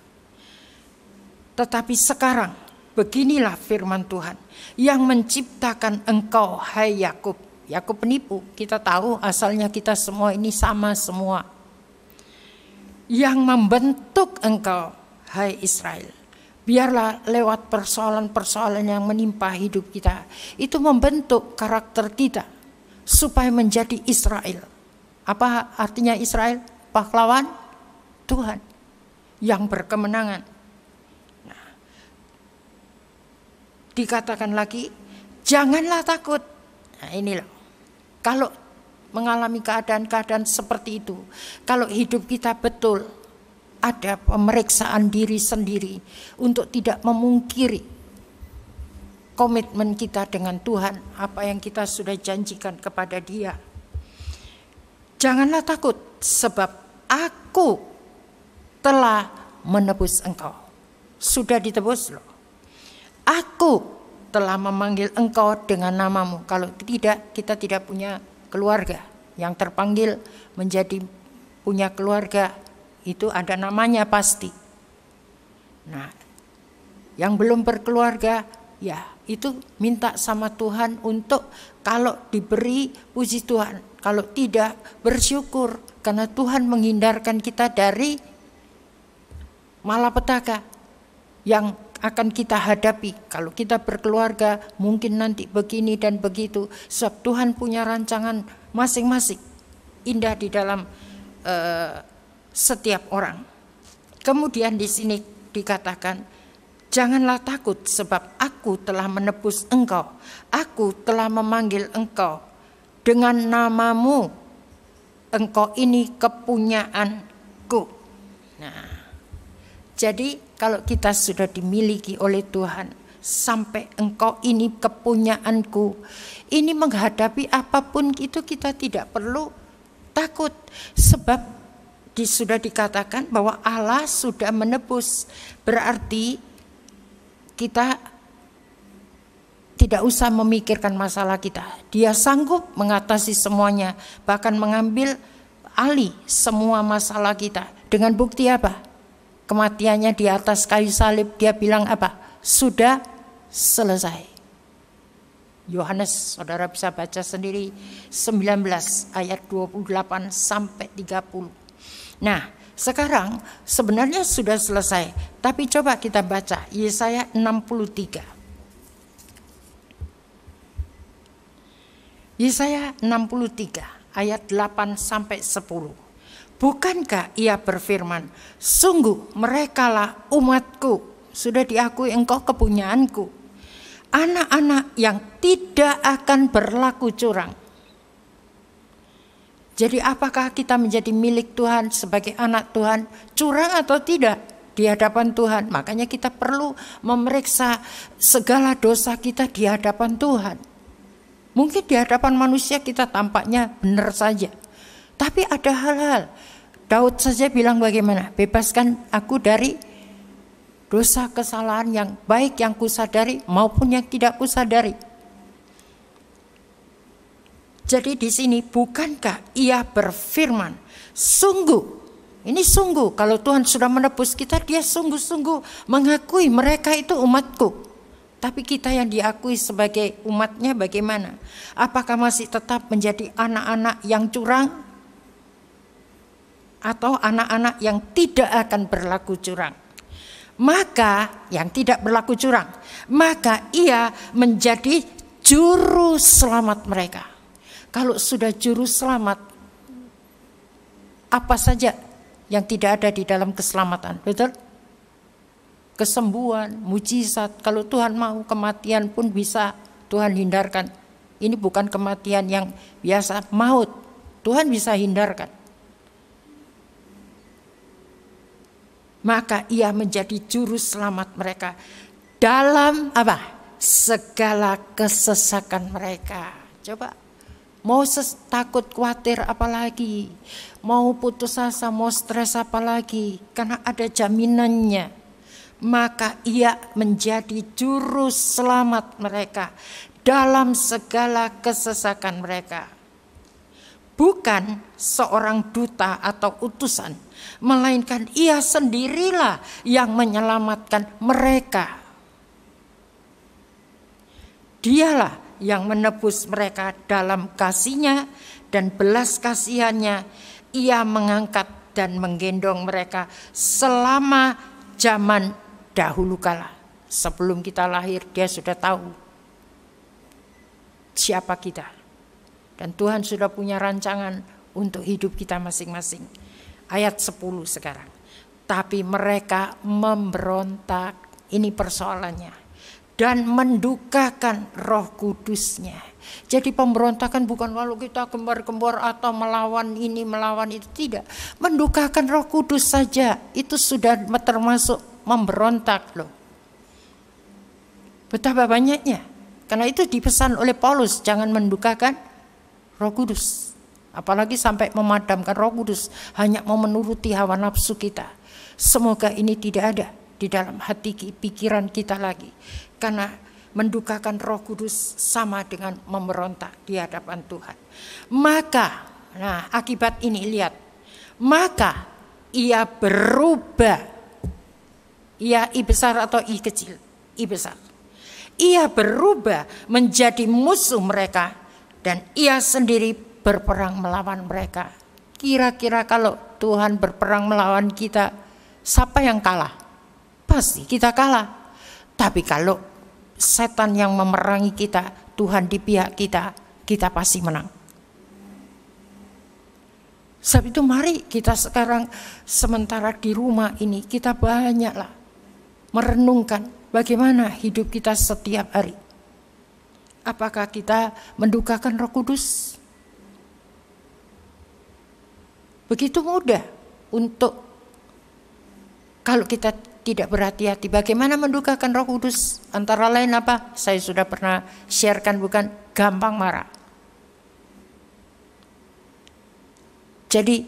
Tetapi sekarang beginilah firman Tuhan yang menciptakan engkau, hai Yakub. Yakub penipu, kita tahu asalnya kita semua ini sama semua. Yang membentuk engkau, hai Israel. Biarlah lewat persoalan-persoalan yang menimpa hidup kita, itu membentuk karakter kita supaya menjadi Israel. Apa artinya Israel? Pahlawan Tuhan yang berkemenangan. Nah, dikatakan lagi, janganlah takut. Nah ini loh, kalau mengalami keadaan-keadaan seperti itu, kalau hidup kita betul, ada pemeriksaan diri sendiri untuk tidak memungkiri komitmen kita dengan Tuhan, apa yang kita sudah janjikan kepada Dia. Janganlah takut, sebab aku telah menebus engkau. Sudah ditebus loh. Aku telah memanggil engkau dengan namamu. Kalau tidak, kita tidak punya keluarga. Yang terpanggil menjadi punya keluarga, itu ada namanya pasti. Nah, yang belum berkeluarga, ya itu minta sama Tuhan untuk kalau diberi puji Tuhan, kalau tidak bersyukur, karena Tuhan menghindarkan kita dari malapetaka yang akan kita hadapi. Kalau kita berkeluarga mungkin nanti begini dan begitu, sebab Tuhan punya rancangan masing-masing indah di dalam setiap orang. Kemudian di sini dikatakan, janganlah takut sebab aku telah menebus engkau. Aku telah memanggil engkau dengan namamu. Engkau ini kepunyaanku. Nah, jadi kalau kita sudah dimiliki oleh Tuhan, sampai engkau ini kepunyaanku, ini menghadapi apapun itu kita tidak perlu takut, sebab sudah dikatakan bahwa Allah sudah menebus. Berarti kita tidak usah memikirkan masalah kita. Dia sanggup mengatasi semuanya, bahkan mengambil alih semua masalah kita. Dengan bukti apa? Kematiannya di atas kayu salib, dia bilang apa? Sudah selesai. Yohanes, saudara bisa baca sendiri, 19 ayat 28 sampai 30. Nah, sekarang sebenarnya sudah selesai, tapi coba kita baca Yesaya 63. Yesaya 63 ayat 8 sampai 10. Bukankah ia berfirman, sungguh merekalah umatku, sudah diakui engkau kepunyaanku, anak-anak yang tidak akan berlaku curang. Jadi apakah kita menjadi milik Tuhan sebagai anak Tuhan, curang atau tidak di hadapan Tuhan? Makanya kita perlu memeriksa segala dosa kita di hadapan Tuhan. Mungkin di hadapan manusia kita tampaknya benar saja, tapi ada hal-hal. Daud saja bilang bagaimana? Bebaskan aku dari dosa kesalahan yang baik yang kusadari maupun yang tidak kusadari. Jadi di sini, bukankah ia berfirman, sungguh, ini sungguh, kalau Tuhan sudah menebus kita, dia sungguh-sungguh mengakui mereka itu umatku. Tapi kita yang diakui sebagai umatnya bagaimana? Apakah masih tetap menjadi anak-anak yang curang? Atau anak-anak yang tidak akan berlaku curang? Maka, yang tidak berlaku curang, maka ia menjadi juru selamat mereka. Kalau sudah juru selamat, apa saja yang tidak ada di dalam keselamatan, betul? Kesembuhan, mujizat. Kalau Tuhan mau, kematian pun bisa Tuhan hindarkan. Ini bukan kematian yang biasa, maut. Tuhan bisa hindarkan. Maka ia menjadi juru selamat mereka dalam apa? Segala kesesakan mereka. Coba. Mau takut, khawatir apalagi, mau putus asa, mau stres apalagi, karena ada jaminannya. Maka ia menjadi juru selamat mereka dalam segala kesesakan mereka. Bukan seorang duta atau utusan, melainkan ia sendirilah yang menyelamatkan mereka. Dialah yang menebus mereka dalam kasih-Nya dan belas kasihan-Nya. Ia mengangkat dan menggendong mereka selama zaman dahulu kala, sebelum kita lahir, Dia sudah tahu siapa kita. Dan Tuhan sudah punya rancangan untuk hidup kita masing-masing. Ayat 10 sekarang. Tapi mereka memberontak, ini persoalannya, dan mendukakan Roh Kudus-Nya. Jadi pemberontakan bukan lalu kita gembar-gembor atau melawan ini, melawan itu, tidak. Mendukakan Roh Kudus saja, itu sudah termasuk memberontak loh. Betapa banyaknya. Karena itu dipesan oleh Paulus, jangan mendukakan Roh Kudus. Apalagi sampai memadamkan Roh Kudus, hanya mau menuruti hawa nafsu kita. Semoga ini tidak ada di dalam hati pikiran kita lagi. Karena mendukakan Roh Kudus sama dengan memberontak di hadapan Tuhan. Maka, nah akibat ini lihat. Maka ia berubah. Ia I besar atau I kecil? I besar. Ia berubah menjadi musuh mereka dan ia sendiri berperang melawan mereka. Kira-kira kalau Tuhan berperang melawan kita, siapa yang kalah? Pasti kita kalah. Tapi kalau setan yang memerangi kita, Tuhan di pihak kita, kita pasti menang. Sebab itu mari kita sekarang sementara di rumah ini, kita banyaklah merenungkan bagaimana hidup kita setiap hari. Apakah kita mendukakan Roh Kudus? Begitu mudah untuk kalau kita tidak berhati-hati. Bagaimana mendukakan Roh Kudus? Antara lain apa? Saya sudah pernah sharekan, bukan? Gampang marah. Jadi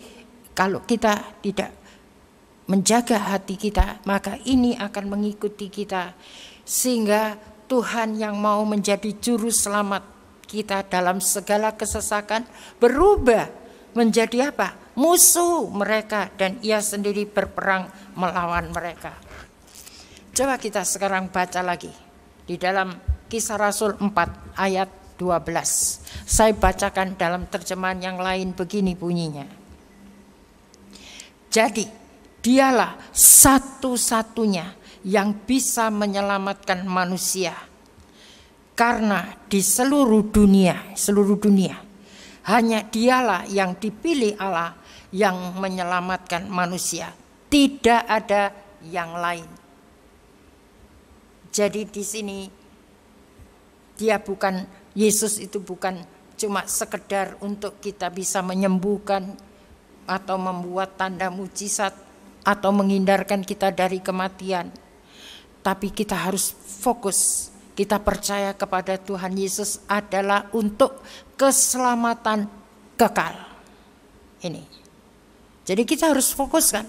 kalau kita tidak menjaga hati kita, maka ini akan mengikuti kita. Sehingga Tuhan yang mau menjadi juru selamat kita dalam segala kesesakan berubah menjadi apa? Musuh mereka, dan ia sendiri berperang melawan mereka. Coba kita sekarang baca lagi di dalam Kisah Rasul 4 ayat 12. Saya bacakan dalam terjemahan yang lain, begini bunyinya. Jadi dialah satu-satunya yang bisa menyelamatkan manusia. Karena di seluruh dunia hanya dialah yang dipilih Allah yang menyelamatkan manusia. Tidak ada yang lain. Jadi di sini Yesus itu bukan cuma sekedar untuk kita bisa menyembuhkan atau membuat tanda mujizat atau menghindarkan kita dari kematian. Tapi kita harus fokus. Kita percaya kepada Tuhan Yesus adalah untuk keselamatan kekal. Ini. Jadi kita harus fokuskan.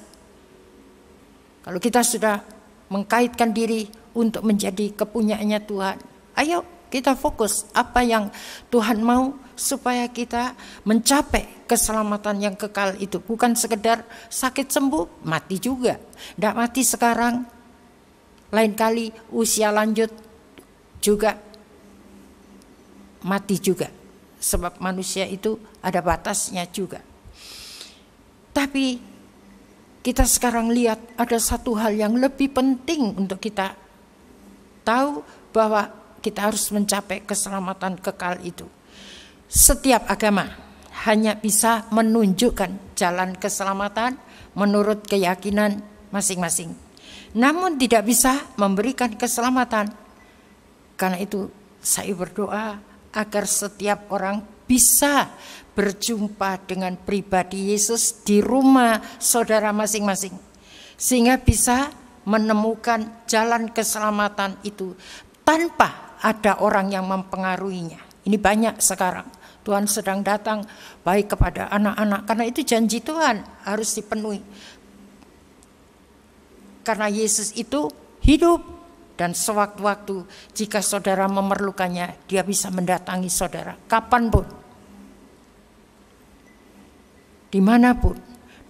Kalau kita sudah mengkaitkan diri untuk menjadi kepunyaannya Tuhan, ayo kita fokus apa yang Tuhan mau supaya kita mencapai keselamatan yang kekal itu. Bukan sekedar sakit sembuh, mati juga. Tidak mati sekarang, lain kali usia lanjut juga mati juga. Sebab manusia itu ada batasnya juga. Tapi kita sekarang lihat ada satu hal yang lebih penting untuk kita tahu, bahwa kita harus mencapai keselamatan kekal itu. Setiap agama hanya bisa menunjukkan jalan keselamatan menurut keyakinan masing-masing. Namun tidak bisa memberikan keselamatan. Karena itu saya berdoa agar setiap orang bisa berjumpa dengan pribadi Yesus di rumah saudara masing-masing. Sehingga bisa menemukan jalan keselamatan itu tanpa ada orang yang mempengaruhinya. Ini banyak sekarang. Tuhan sedang datang baik kepada anak-anak. Karena itu janji Tuhan harus dipenuhi. Karena Yesus itu hidup. Dan sewaktu-waktu jika saudara memerlukannya, dia bisa mendatangi saudara kapanpun. Dimanapun,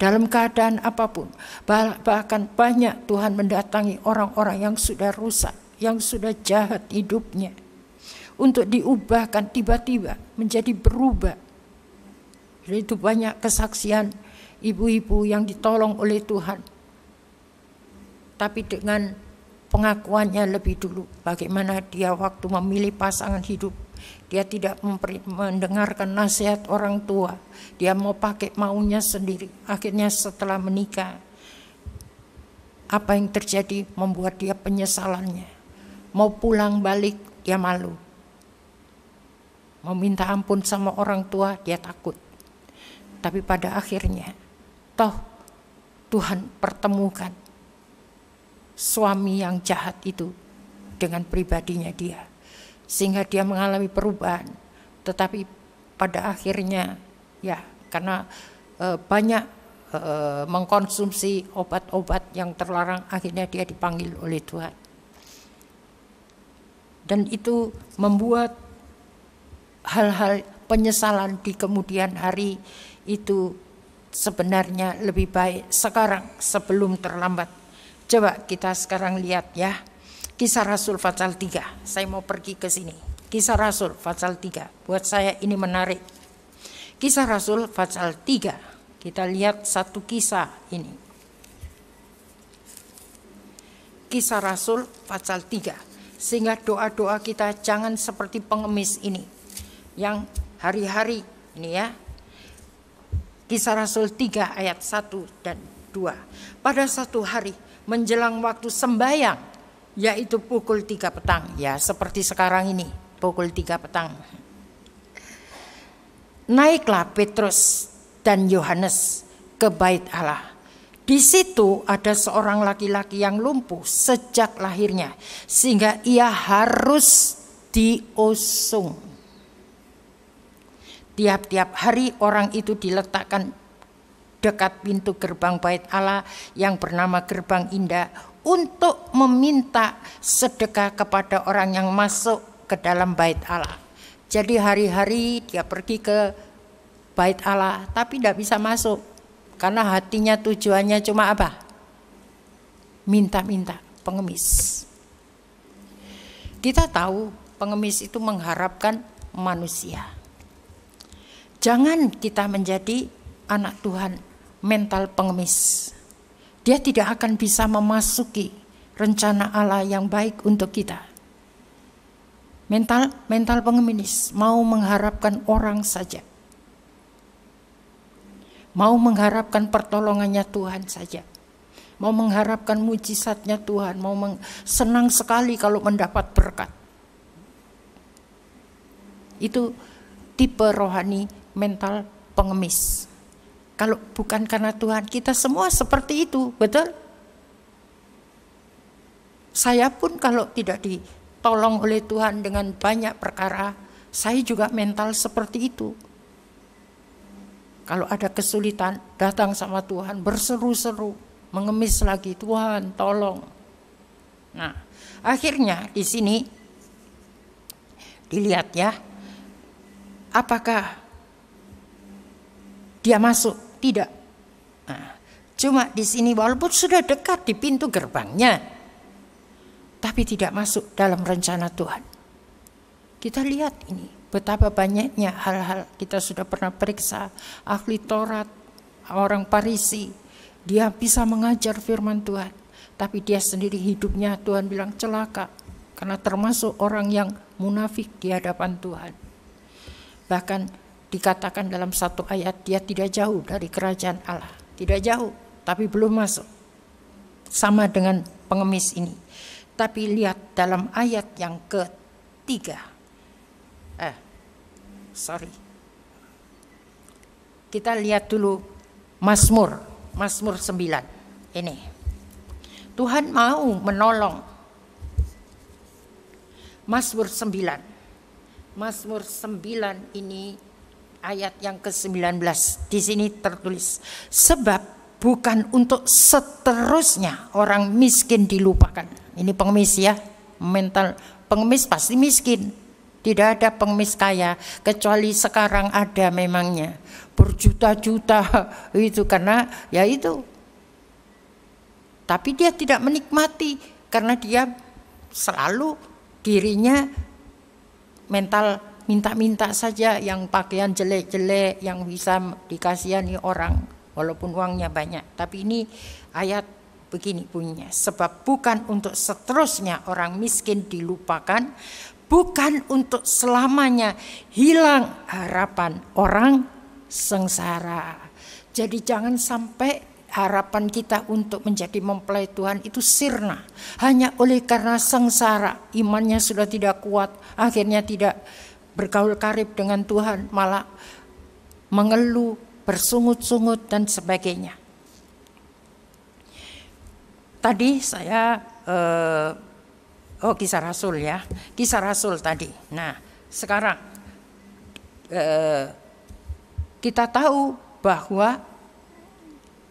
dalam keadaan apapun. Bahkan banyak Tuhan mendatangi orang-orang yang sudah rusak, yang sudah jahat hidupnya. Untuk diubahkan tiba-tiba menjadi berubah. Jadi itu banyak kesaksian ibu-ibu yang ditolong oleh Tuhan. Tapi dengan pengakuannya lebih dulu. Bagaimana dia waktu memilih pasangan hidup, dia tidak mendengarkan nasihat orang tua. Dia mau pakai maunya sendiri. Akhirnya setelah menikah, apa yang terjadi membuat dia penyesalannya. Mau pulang balik, dia malu. Mau minta ampun sama orang tua, dia takut. Tapi pada akhirnya, toh Tuhan pertemukan suami yang jahat itu dengan pribadinya dia. Sehingga dia mengalami perubahan. Tetapi pada akhirnya, ya karena banyak mengkonsumsi obat-obat yang terlarang, akhirnya dia dipanggil oleh Tuhan. Dan itu membuat hal-hal penyesalan di kemudian hari itu sebenarnya lebih baik sekarang sebelum terlambat. Coba kita sekarang lihat ya, Kisah Rasul pasal 3. Saya mau pergi ke sini. Kisah Rasul pasal 3. Buat saya ini menarik. Kisah Rasul pasal 3. Kita lihat satu kisah ini. Kisah Rasul pasal 3. Sehingga doa-doa kita jangan seperti pengemis ini. Yang hari-hari ini ya. Kisah Rasul 3 ayat 1 dan 2. Pada satu hari menjelang waktu sembahyang, yaitu pukul 3 petang. Ya seperti sekarang ini, pukul 3 petang. Naiklah Petrus dan Yohanes ke bait Allah. Di situ ada seorang laki-laki yang lumpuh sejak lahirnya, sehingga ia harus diusung. Tiap-tiap hari orang itu diletakkan dekat pintu gerbang bait Allah yang bernama Gerbang Indah untuk meminta sedekah kepada orang yang masuk ke dalam bait Allah. Jadi hari-hari dia pergi ke bait Allah tapi tidak bisa masuk karena hatinya tujuannya cuma apa? Minta-minta, pengemis. Kita tahu pengemis itu mengharapkan manusia. Jangan kita menjadi anak Tuhan mental pengemis. Dia tidak akan bisa memasuki rencana Allah yang baik untuk kita. Mental pengemis mau mengharapkan orang saja. Mau mengharapkan pertolongannya Tuhan saja. Mau mengharapkan mujizatnya Tuhan. Senang sekali kalau mendapat berkat. Itu tipe rohani mental pengemis. Kalau bukan karena Tuhan, kita semua seperti itu, betul? Saya pun kalau tidak ditolong oleh Tuhan dengan banyak perkara, saya juga mental seperti itu. Kalau ada kesulitan, datang sama Tuhan, berseru-seru, mengemis lagi, Tuhan tolong. Nah, akhirnya di sini dilihat ya, apakah dia masuk? Tidak. Nah, cuma di sini walaupun sudah dekat di pintu gerbangnya, tapi tidak masuk dalam rencana Tuhan. Kita lihat ini, betapa banyaknya hal-hal kita sudah pernah periksa. Ahli Taurat, orang Farisi, dia bisa mengajar firman Tuhan, tapi dia sendiri hidupnya Tuhan bilang celaka, karena termasuk orang yang munafik di hadapan Tuhan. Bahkan dikatakan dalam satu ayat, dia tidak jauh dari kerajaan Allah. Tidak jauh, tapi belum masuk. Sama dengan pengemis ini. Tapi lihat dalam ayat yang ketiga. Kita lihat dulu Mazmur 9. Ini. Tuhan mau menolong. Mazmur 9. Mazmur 9 ini ayat yang ke-19, di sini tertulis, sebab bukan untuk seterusnya orang miskin dilupakan. Ini pengemis ya, mental pengemis pasti miskin. Tidak ada pengemis kaya, kecuali sekarang ada memangnya berjuta-juta itu karena ya itu. Tapi dia tidak menikmati karena dia selalu dirinya mental minta-minta saja, yang pakaian jelek-jelek, yang bisa dikasihani orang, walaupun uangnya banyak. Tapi ini ayat begini bunyinya, sebab bukan untuk seterusnya orang miskin dilupakan, bukan untuk selamanya hilang harapan orang sengsara. Jadi jangan sampai harapan kita untuk menjadi mempelai Tuhan itu sirna hanya oleh karena sengsara, imannya sudah tidak kuat, akhirnya tidak bergaul karib dengan Tuhan, malah mengeluh, bersungut-sungut dan sebagainya. Tadi saya Kisah Rasul ya, Kisah Rasul tadi. Nah sekarang kita tahu bahwa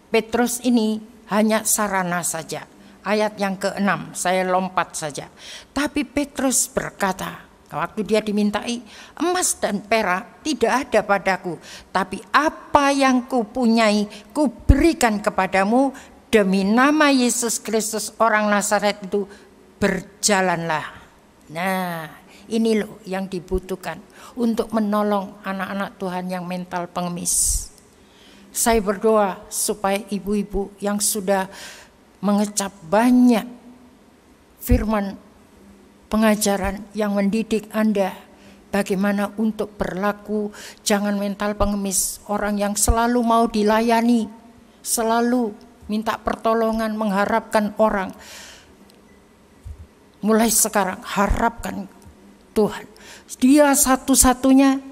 Petrus ini hanya sarana saja. Ayat yang ke-6, saya lompat saja. Tapi Petrus berkata, waktu dia dimintai, emas dan perak tidak ada padaku, tapi apa yang kupunyai kuberikan kepadamu, demi nama Yesus Kristus orang Nazaret itu berjalanlah. Nah ini loh yang dibutuhkan untuk menolong anak-anak Tuhan yang mental pengemis. Saya berdoa supaya ibu-ibu yang sudah mengecap banyak firman pengajaran yang mendidik Anda bagaimana untuk berlaku, jangan mental pengemis, orang yang selalu mau dilayani, selalu minta pertolongan, mengharapkan orang. Mulai sekarang harapkan Tuhan. Dia satu-satunya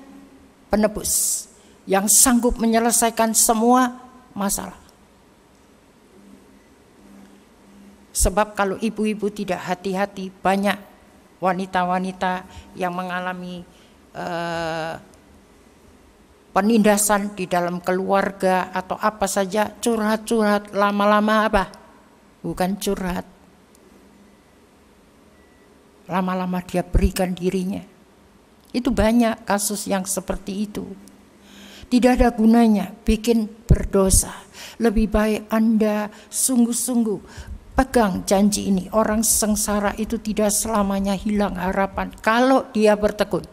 penebus yang sanggup menyelesaikan semua masalah. Sebab kalau ibu-ibu tidak hati-hati, banyak wanita-wanita yang mengalami penindasan di dalam keluarga atau apa saja, curhat-curhat, lama-lama apa? Bukan curhat. Lama-lama dia berikan dirinya. Itu banyak kasus yang seperti itu. Tidak ada gunanya bikin berdosa. Lebih baik Anda sungguh-sungguh pegang janji ini. Orang sengsara itu tidak selamanya hilang harapan kalau dia bertekun.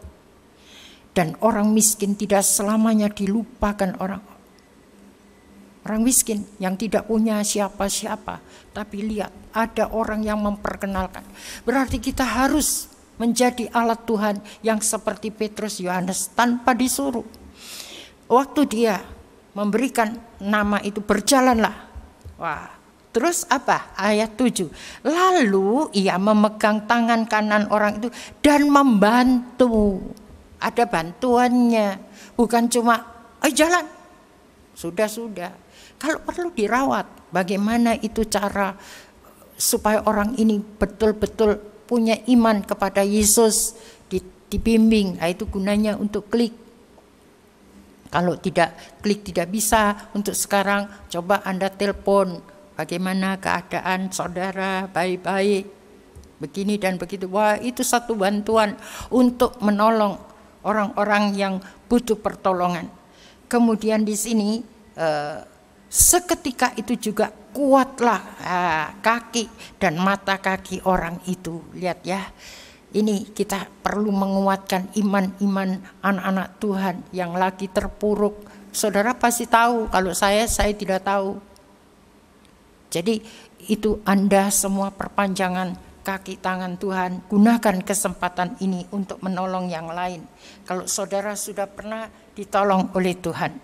Dan orang miskin tidak selamanya dilupakan orang miskin yang tidak punya siapa-siapa. Tapi lihat, ada orang yang memperkenalkan. Berarti kita harus menjadi alat Tuhan yang seperti Petrus, Yohanes tanpa disuruh. Waktu dia memberikan nama itu, berjalanlah. Wah, terus apa? Ayat 7. Lalu ia memegang tangan kanan orang itu dan membantu. Ada bantuannya. Bukan cuma, jalan. Sudah. Kalau perlu dirawat. Bagaimana itu cara supaya orang ini betul-betul punya iman kepada Yesus, dibimbing. Nah, itu gunanya untuk klik. Kalau tidak klik tidak bisa untuk sekarang, coba Anda telepon bagaimana keadaan saudara, baik-baik, begini dan begitu. Wah, itu satu bantuan untuk menolong orang-orang yang butuh pertolongan. Kemudian di sini seketika itu juga kuatlah kaki dan mata kaki orang itu. Lihat ya. Ini kita perlu menguatkan iman-iman anak-anak Tuhan yang lagi terpuruk. Saudara pasti tahu, kalau saya tidak tahu. Jadi itu Anda semua perpanjangan kaki tangan Tuhan. Gunakan kesempatan ini untuk menolong yang lain. Kalau saudara sudah pernah ditolong oleh Tuhan.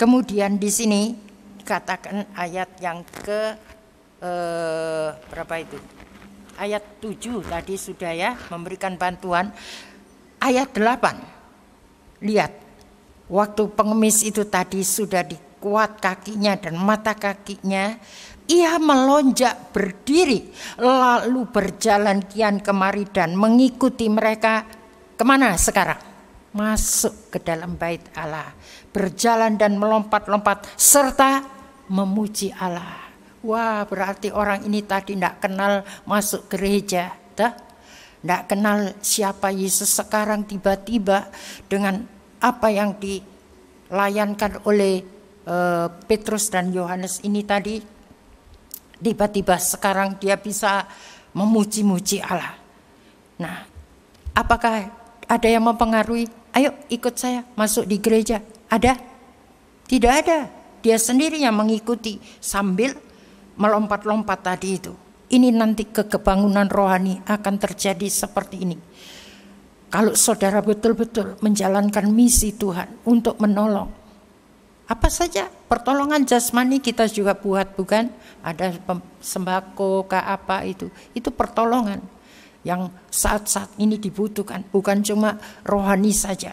Kemudian di sini dikatakan ayat yang ke berapa itu? Ayat 7 tadi sudah ya, memberikan bantuan. Ayat 8, lihat, waktu pengemis itu tadi sudah dikuat kakinya dan mata kakinya, ia melonjak berdiri, lalu berjalan kian kemari dan mengikuti mereka. Kemana sekarang? Masuk ke dalam bait Allah, berjalan dan melompat-lompat serta memuji Allah. Wah, berarti orang ini tadi tidak kenal masuk gereja, tidak kenal siapa Yesus. Sekarang tiba-tiba dengan apa yang dilayankan oleh Petrus dan Yohanes ini tadi, tiba-tiba sekarang dia bisa memuji-muji Allah. Nah, apakah ada yang mempengaruhi? Ayo ikut saya masuk di gereja. Ada? Tidak ada. Dia sendiri yang mengikuti sambil melompat-lompat tadi itu. Ini nanti kebangunan rohani akan terjadi seperti ini. Kalau saudara betul-betul menjalankan misi Tuhan untuk menolong. Apa saja pertolongan jasmani kita juga buat, bukan? Ada sembako ke apa itu pertolongan yang saat-saat ini dibutuhkan, bukan cuma rohani saja.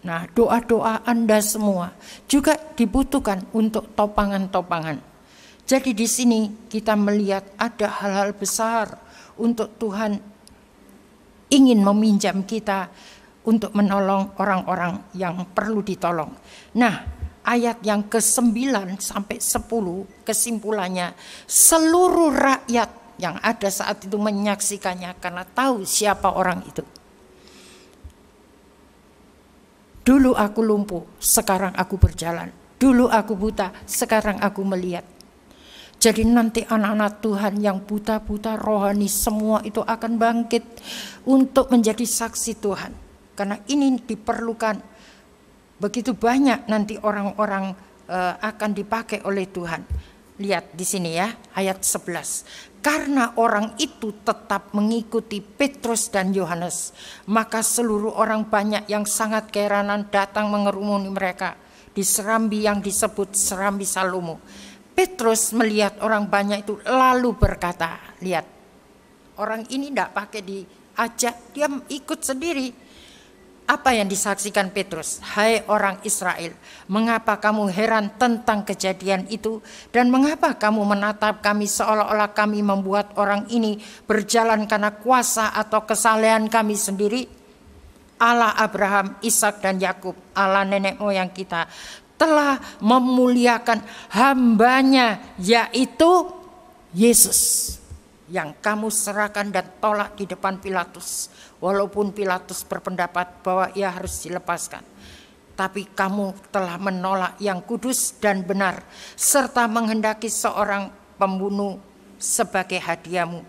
Nah, doa-doa Anda semua juga dibutuhkan untuk topangan-topangan. Jadi di sini kita melihat ada hal-hal besar untuk Tuhan ingin meminjam kita untuk menolong orang-orang yang perlu ditolong. Nah, ayat yang ke-9 sampai 10 kesimpulannya, seluruh rakyat yang ada saat itu menyaksikannya karena tahu siapa orang itu. Dulu aku lumpuh, sekarang aku berjalan. Dulu aku buta, sekarang aku melihat. Jadi nanti anak-anak Tuhan yang buta-buta rohani semua itu akan bangkit untuk menjadi saksi Tuhan. Karena ini diperlukan begitu banyak nanti orang-orang akan dipakai oleh Tuhan. Lihat di sini ya, ayat 11. Karena orang itu tetap mengikuti Petrus dan Yohanes, maka seluruh orang banyak yang sangat keheranan datang mengerumuni mereka di serambi yang disebut serambi Salomo. Petrus melihat orang banyak itu lalu berkata, lihat, orang ini tidak pakai diajak, dia ikut sendiri. Apa yang disaksikan Petrus? Hai orang Israel, mengapa kamu heran tentang kejadian itu? Dan mengapa kamu menatap kami seolah-olah kami membuat orang ini berjalan karena kuasa atau kesalehan kami sendiri? Allah Abraham, Ishak dan Yakub, Allah nenek moyang kita, telah memuliakan hambanya, yaitu Yesus, yang kamu serahkan dan tolak di depan Pilatus. Walaupun Pilatus berpendapat bahwa ia harus dilepaskan, tapi kamu telah menolak yang kudus dan benar, serta menghendaki seorang pembunuh sebagai hadiahmu.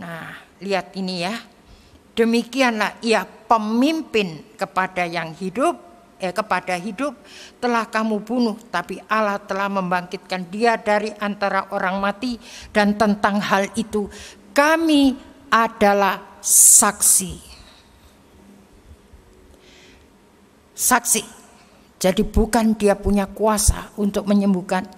Nah, lihat ini ya. Demikianlah ia pemimpin kepada hidup telah kamu bunuh, tapi Allah telah membangkitkan dia dari antara orang mati, dan tentang hal itu kami adalah saksi. Jadi bukan dia punya kuasa untuk menyembuhkan.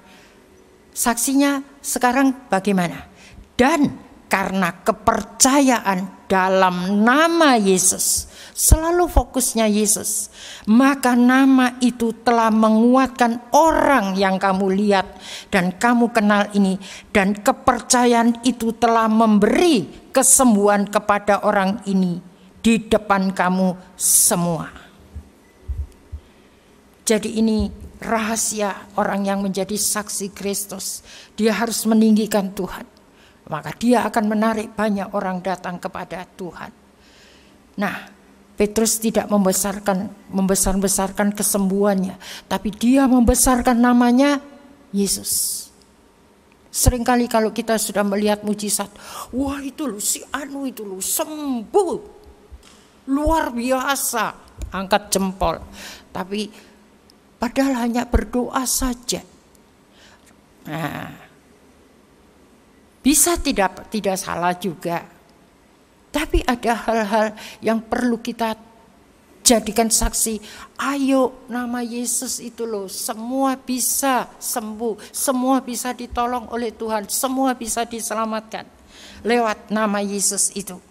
Saksinya sekarang bagaimana? Dan karena kepercayaan dalam nama Yesus, selalu fokusnya Yesus, maka nama itu telah menguatkan orang yang kamu lihat dan kamu kenal ini, dan kepercayaan itu telah memberi kesembuhan kepada orang ini di depan kamu semua. Jadi ini rahasia orang yang menjadi saksi Kristus. Dia harus meninggikan Tuhan, maka dia akan menarik banyak orang datang kepada Tuhan. Nah, Petrus tidak membesar-besarkan kesembuhannya, tapi dia membesarkan namanya Yesus. Seringkali kalau kita sudah melihat mujizat, wah itu loh si anu itu loh sembuh, luar biasa, angkat jempol. Tapi padahal hanya berdoa saja. Nah, bisa tidak salah juga. Tapi ada hal-hal yang perlu kita jadikan saksi. Ayo, nama Yesus itu loh, semua bisa sembuh, semua bisa ditolong oleh Tuhan, semua bisa diselamatkan lewat nama Yesus itu.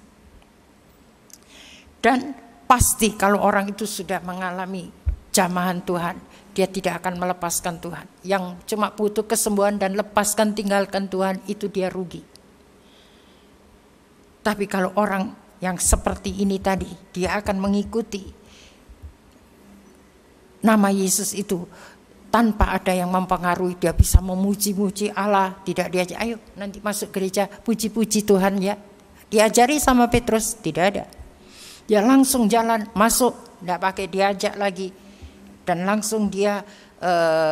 Dan pasti kalau orang itu sudah mengalami jamahan Tuhan, dia tidak akan melepaskan Tuhan. Yang cuma butuh kesembuhan dan lepaskan tinggalkan Tuhan, itu dia rugi. Tapi kalau orang yang seperti ini tadi, dia akan mengikuti nama Yesus itu tanpa ada yang mempengaruhi. Dia bisa memuji-muji Allah, tidak diajak, ayo nanti masuk gereja puji-puji Tuhan ya. Diajari sama Petrus, tidak ada. Dia langsung jalan masuk, tidak pakai diajak lagi. Dan langsung dia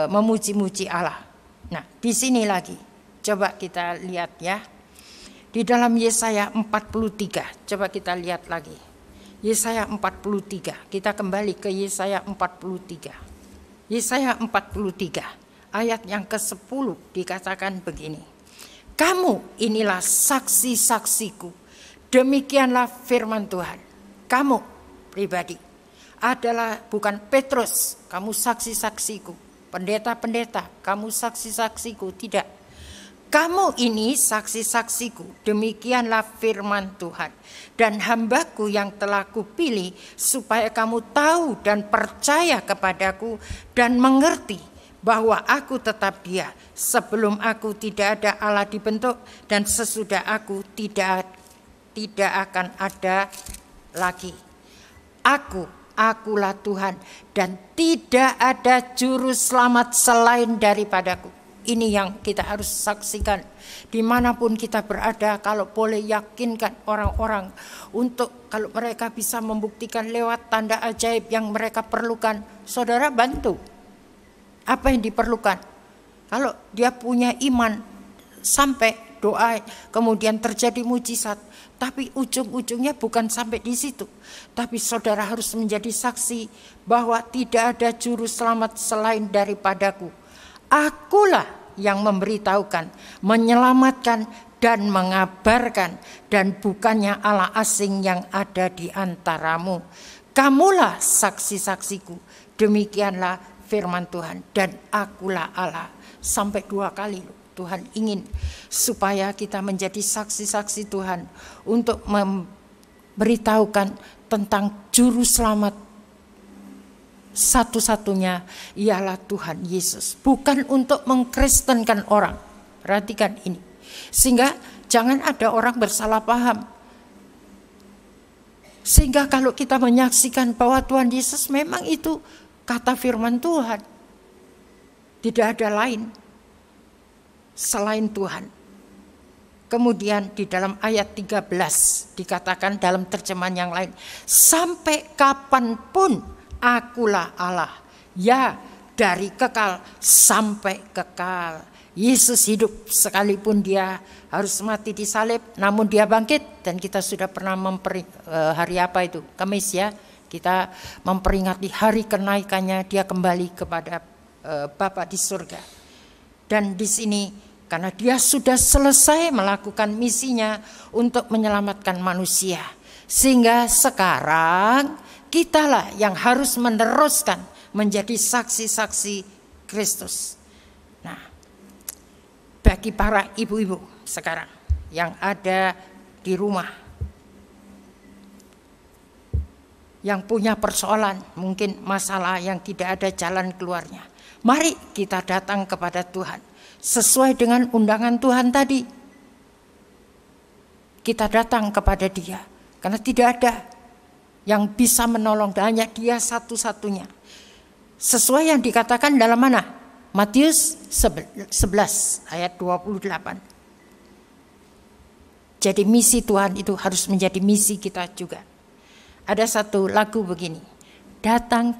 memuji-muji Allah. Nah, di sini lagi, coba kita lihat ya. Di dalam Yesaya 43, coba kita lihat lagi. Yesaya 43, kita kembali ke Yesaya 43. Yesaya 43, ayat yang ke-10 dikatakan begini. Kamu inilah saksi-saksiku. Demikianlah firman Tuhan. Kamu pribadi adalah bukan Petrus, kamu saksi-saksiku. Pendeta-pendeta, kamu saksi-saksiku. Tidak. Kamu ini saksi-saksiku. Demikianlah firman Tuhan. Dan hambaku yang telah kupilih supaya kamu tahu dan percaya kepadaku dan mengerti bahwa aku tetap Dia. Sebelum aku tidak ada Allah dibentuk dan sesudah aku tidak akan ada lagi. Akulah Tuhan dan tidak ada juru selamat selain daripadaku. Ini yang kita harus saksikan. Dimanapun kita berada, kalau boleh yakinkan orang-orang untuk kalau mereka bisa membuktikan lewat tanda ajaib yang mereka perlukan, saudara bantu. Apa yang diperlukan? Kalau dia punya iman sampai doa kemudian terjadi mujizat, tapi ujung-ujungnya bukan sampai di situ. Tapi saudara harus menjadi saksi bahwa tidak ada juru selamat selain daripadaku. Akulah yang memberitahukan, menyelamatkan dan mengabarkan, dan bukannya Allah asing yang ada di antaramu. Kamulah saksi-saksiku. Demikianlah firman Tuhan, dan akulah Allah. Sampai 2 kali Tuhan ingin supaya kita menjadi saksi-saksi Tuhan untuk memberitahukan tentang juru selamat satu-satunya ialah Tuhan Yesus. Bukan untuk mengkristenkan orang. Perhatikan ini. Sehingga jangan ada orang bersalah paham. Sehingga kalau kita menyaksikan bahwa Tuhan Yesus memang itu kata firman Tuhan. Tidak ada lain selain Tuhan. Kemudian di dalam ayat 13 dikatakan dalam terjemahan yang lain, sampai kapanpun akulah Allah, ya dari kekal sampai kekal. Yesus hidup sekalipun dia harus mati di salib, namun dia bangkit. Dan kita sudah pernah hari apa itu? Kamis ya, kita memperingati hari kenaikannya, dia kembali kepada Bapa di surga. Dan di sini karena dia sudah selesai melakukan misinya untuk menyelamatkan manusia, sehingga sekarang kitalah yang harus meneruskan menjadi saksi-saksi Kristus. Nah, bagi para ibu-ibu sekarang yang ada di rumah, yang punya persoalan, mungkin masalah yang tidak ada jalan keluarnya, mari kita datang kepada Tuhan. Sesuai dengan undangan Tuhan tadi, kita datang kepada Dia. Karena tidak ada yang bisa menolong, hanya Dia satu-satunya. Sesuai yang dikatakan dalam mana? Matius 11 ayat 28. Jadi misi Tuhan itu harus menjadi misi kita juga. Ada satu lagu begini. Datang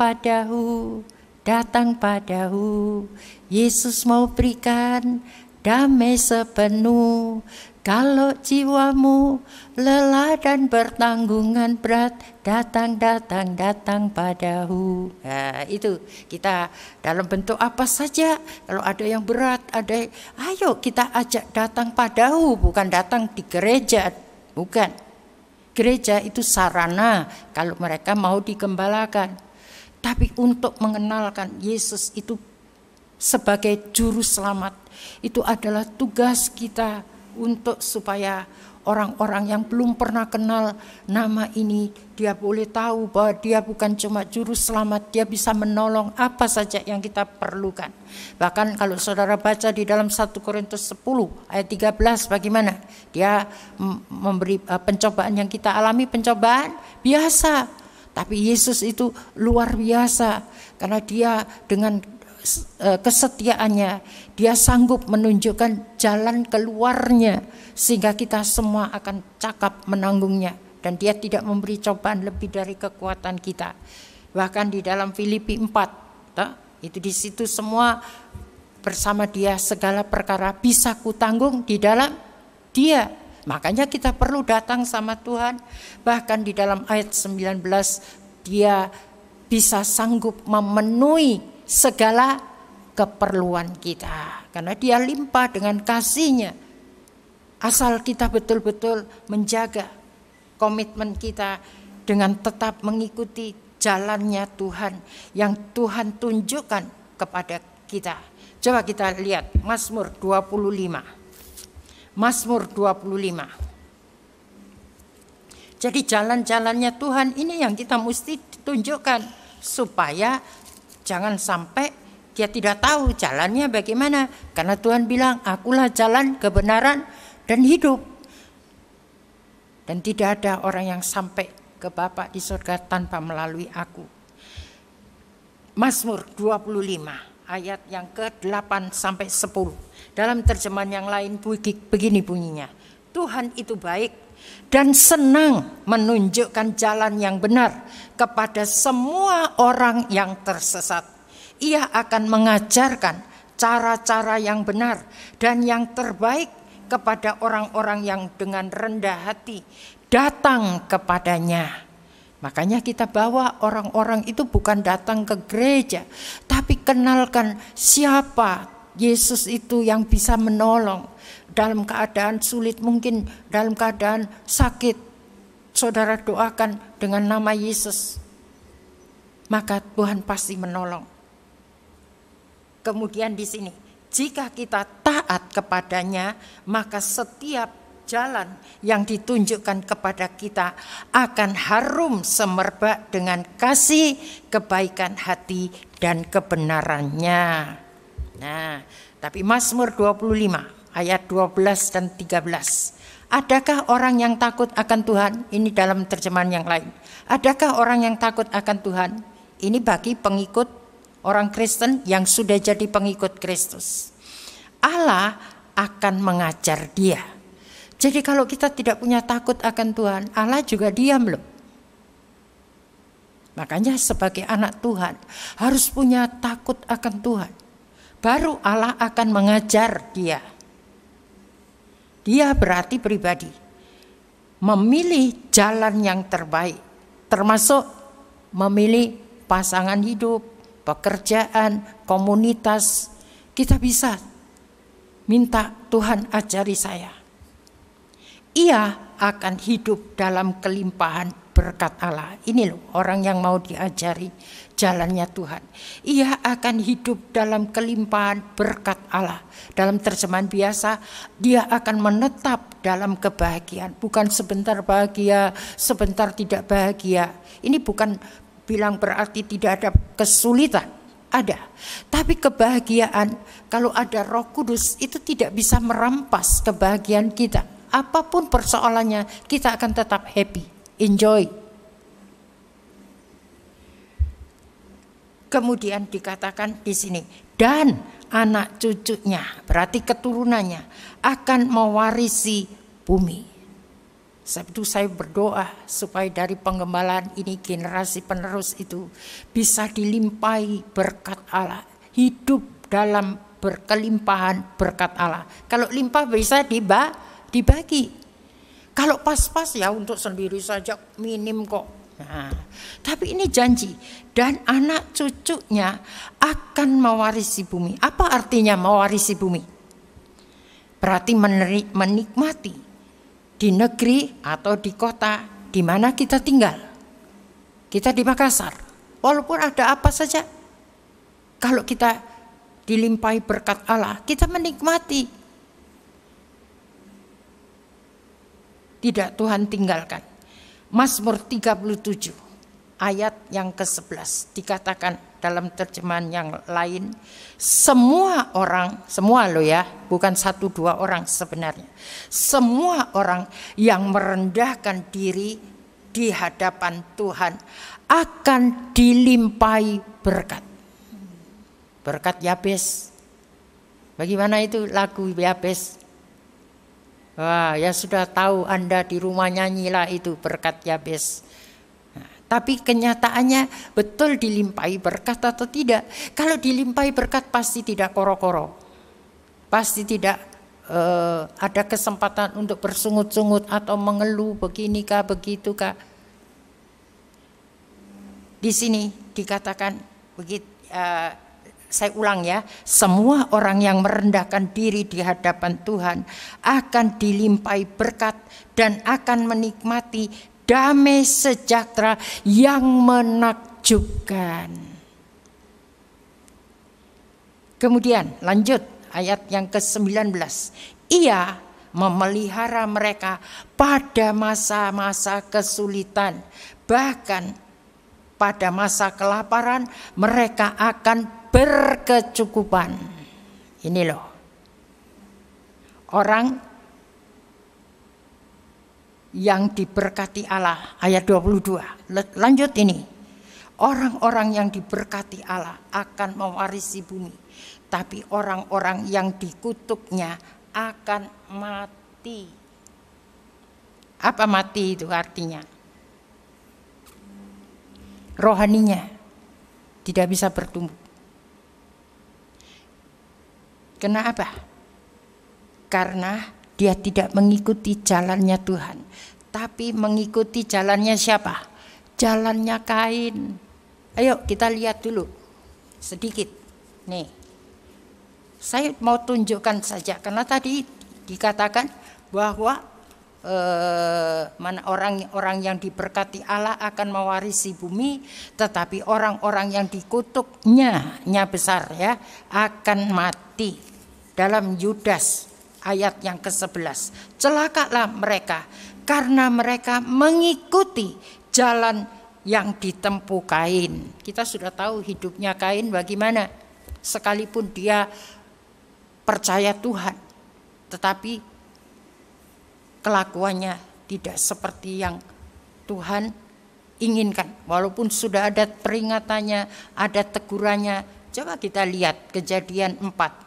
padahu, Yesus mau berikan damai sepenuh. Kalau jiwamu lelah dan bertanggungan berat, datang padahu. Nah, itu kita dalam bentuk apa saja. Kalau ada yang berat, ayo kita ajak datang padahu, bukan datang di gereja, bukan. Gereja itu sarana kalau mereka mau digembalakan. Tapi untuk mengenalkan Yesus itu sebagai juru selamat, itu adalah tugas kita untuk supaya orang-orang yang belum pernah kenal nama ini, dia boleh tahu bahwa dia bukan cuma juru selamat, dia bisa menolong apa saja yang kita perlukan. Bahkan kalau saudara baca di dalam 1 Korintus 10 ayat 13 bagaimana? Dia memberi pencobaan yang kita alami, pencobaan biasa. Tapi Yesus itu luar biasa karena dia dengan kesetiaannya, dia sanggup menunjukkan jalan keluarnya sehingga kita semua akan cakap menanggungnya. Dan dia tidak memberi cobaan lebih dari kekuatan kita. Bahkan di dalam Filipi 4, itu di situ semua bersama dia segala perkara bisa kutanggung di dalam dia. Makanya kita perlu datang sama Tuhan. Bahkan di dalam ayat 19 dia bisa sanggup memenuhi segala keperluan kita. Karena dia limpah dengan kasih-Nya. Asal kita betul-betul menjaga komitmen kita dengan tetap mengikuti jalannya Tuhan yang Tuhan tunjukkan kepada kita. Coba kita lihat Mazmur 25. Mazmur 25. Jadi jalan-jalannya Tuhan ini yang kita mesti tunjukkan supaya jangan sampai dia tidak tahu jalannya bagaimana. Karena Tuhan bilang, akulah jalan, kebenaran, dan hidup. Dan tidak ada orang yang sampai ke Bapa di surga tanpa melalui aku. Mazmur 25 ayat yang ke-8 sampai 10. Dalam terjemahan yang lain begini bunyinya. Tuhan itu baik dan senang menunjukkan jalan yang benar kepada semua orang yang tersesat. Ia akan mengajarkan cara-cara yang benar dan yang terbaik kepada orang-orang yang dengan rendah hati datang kepadanya. Makanya kita bawa orang-orang itu bukan datang ke gereja, tapi kenalkan siapa Yesus itu yang bisa menolong dalam keadaan sulit, mungkin dalam keadaan sakit. Saudara doakan dengan nama Yesus, maka Tuhan pasti menolong. Kemudian di sini, jika kita taat kepadanya, maka setiap jalan yang ditunjukkan kepada kita akan harum semerbak dengan kasih, kebaikan hati, dan kebenarannya. Nah, tapi Mazmur 25 ayat 12 dan 13. Adakah orang yang takut akan Tuhan? Ini dalam terjemahan yang lain. Adakah orang yang takut akan Tuhan? Ini bagi pengikut orang Kristen yang sudah jadi pengikut Kristus. Allah akan mengajar dia. Jadi kalau kita tidak punya takut akan Tuhan, Allah juga diam loh. Makanya sebagai anak Tuhan harus punya takut akan Tuhan. Baru Allah akan mengajar dia. Dia berarti pribadi memilih jalan yang terbaik, termasuk memilih pasangan hidup, pekerjaan, komunitas. Kita bisa minta Tuhan ajari saya. Ia akan hidup dalam kelimpahan berkat Allah. Ini loh orang yang mau diajari jalannya Tuhan. Ia akan hidup dalam kelimpahan berkat Allah. Dalam terjemahan biasa, dia akan menetap dalam kebahagiaan. Bukan sebentar bahagia, sebentar tidak bahagia. Ini bukan bilang berarti tidak ada kesulitan. Ada. Tapi kebahagiaan, kalau ada Roh Kudus, itu tidak bisa merampas kebahagiaan kita. Apapun persoalannya, kita akan tetap happy, enjoy. Kemudian dikatakan di sini, dan anak cucunya, berarti keturunannya, akan mewarisi bumi. Sebab itu saya berdoa supaya dari penggembalaan ini generasi penerus itu bisa dilimpahi berkat Allah, hidup dalam berkelimpahan berkat Allah. Kalau limpah bisa dibagi. Kalau pas-pas ya untuk sendiri saja minim kok. Nah, tapi ini janji, dan anak cucunya akan mewarisi bumi. Apa artinya mewarisi bumi? Berarti menikmati di negeri atau di kota di mana kita tinggal. Kita di Makassar, walaupun ada apa saja, kalau kita dilimpahi berkat Allah, kita menikmati. Tidak Tuhan tinggalkan. Mazmur 37 ayat yang ke-11 dikatakan dalam terjemahan yang lain, semua orang, semua loh ya, bukan 1-2 orang sebenarnya. Semua orang yang merendahkan diri di hadapan Tuhan akan dilimpahi berkat. Berkat Yabes. Bagaimana itu lagu Yabes? Wah, ya sudah tahu Anda di rumah nyanyilah itu berkat Yabes. Nah, tapi kenyataannya betul dilimpahi berkat atau tidak? Kalau dilimpahi berkat pasti tidak koro-koro. Pasti tidak ada kesempatan untuk bersungut-sungut atau mengeluh beginikah begitukah. Di sini dikatakan begitu, Saya ulang ya, semua orang yang merendahkan diri di hadapan Tuhan akan dilimpahi berkat dan akan menikmati damai sejahtera yang menakjubkan. Kemudian lanjut ayat yang ke-19. Ia memelihara mereka pada masa-masa kesulitan, bahkan pada masa kelaparan mereka akan berkecukupan. Ini loh, orang yang diberkati Allah, ayat 22. Lanjut ini, orang-orang yang diberkati Allah akan mewarisi bumi, tapi orang-orang yang dikutuknya akan mati. Apa mati itu artinya? Rohaninya tidak bisa bertumbuh. Kenapa? Karena dia tidak mengikuti jalannya Tuhan, tapi mengikuti jalannya siapa? Jalannya Kain. Ayo kita lihat dulu sedikit. Nih, saya mau tunjukkan saja, karena tadi dikatakan bahwa orang-orang yang diberkati Allah akan mewarisi bumi, tetapi orang-orang yang dikutuknya besar ya akan mati. Dalam Yudas ayat yang ke-11, celakalah mereka karena mereka mengikuti jalan yang ditempuh Kain. Kita sudah tahu hidupnya Kain bagaimana, sekalipun dia percaya Tuhan, tetapi kelakuannya tidak seperti yang Tuhan inginkan. Walaupun sudah ada peringatannya, ada tegurannya. Coba kita lihat Kejadian 4.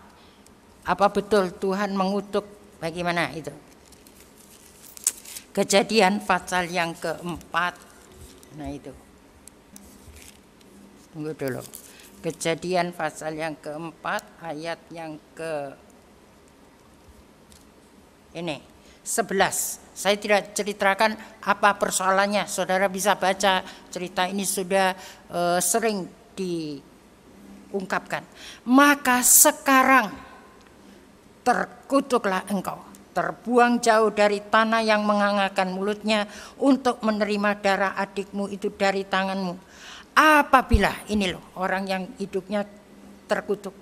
Apa betul Tuhan mengutuk? Bagaimana itu? Kejadian pasal yang keempat. Nah itu. Tunggu dulu. Kejadian pasal yang keempat ayat yang ke ini 11. Saya tidak ceritakan apa persoalannya. Saudara bisa baca, cerita ini sudah sering diungkapkan. Maka sekarang terkutuklah engkau, terbuang jauh dari tanah yang menghangatkan mulutnya untuk menerima darah adikmu itu dari tanganmu. Apabila, ini loh orang yang hidupnya terkutuk,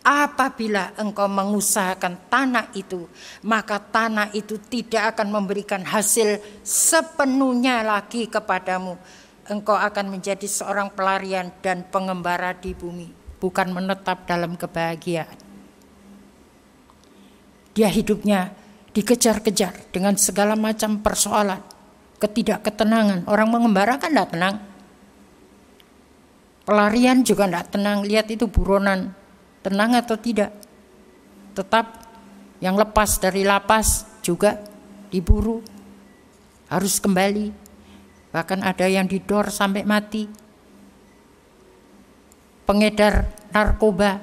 apabila engkau mengusahakan tanah itu, maka tanah itu tidak akan memberikan hasil sepenuhnya lagi kepadamu. Engkau akan menjadi seorang pelarian dan pengembara di bumi, bukan menetap dalam kebahagiaan. Dia hidupnya dikejar-kejar dengan segala macam persoalan, ketidakketenangan. Orang mengembara kan tidak tenang. Pelarian juga tidak tenang. Lihat itu buronan, tenang atau tidak. Tetap yang lepas dari lapas juga diburu, harus kembali. Bahkan ada yang didor sampai mati. Pengedar narkoba,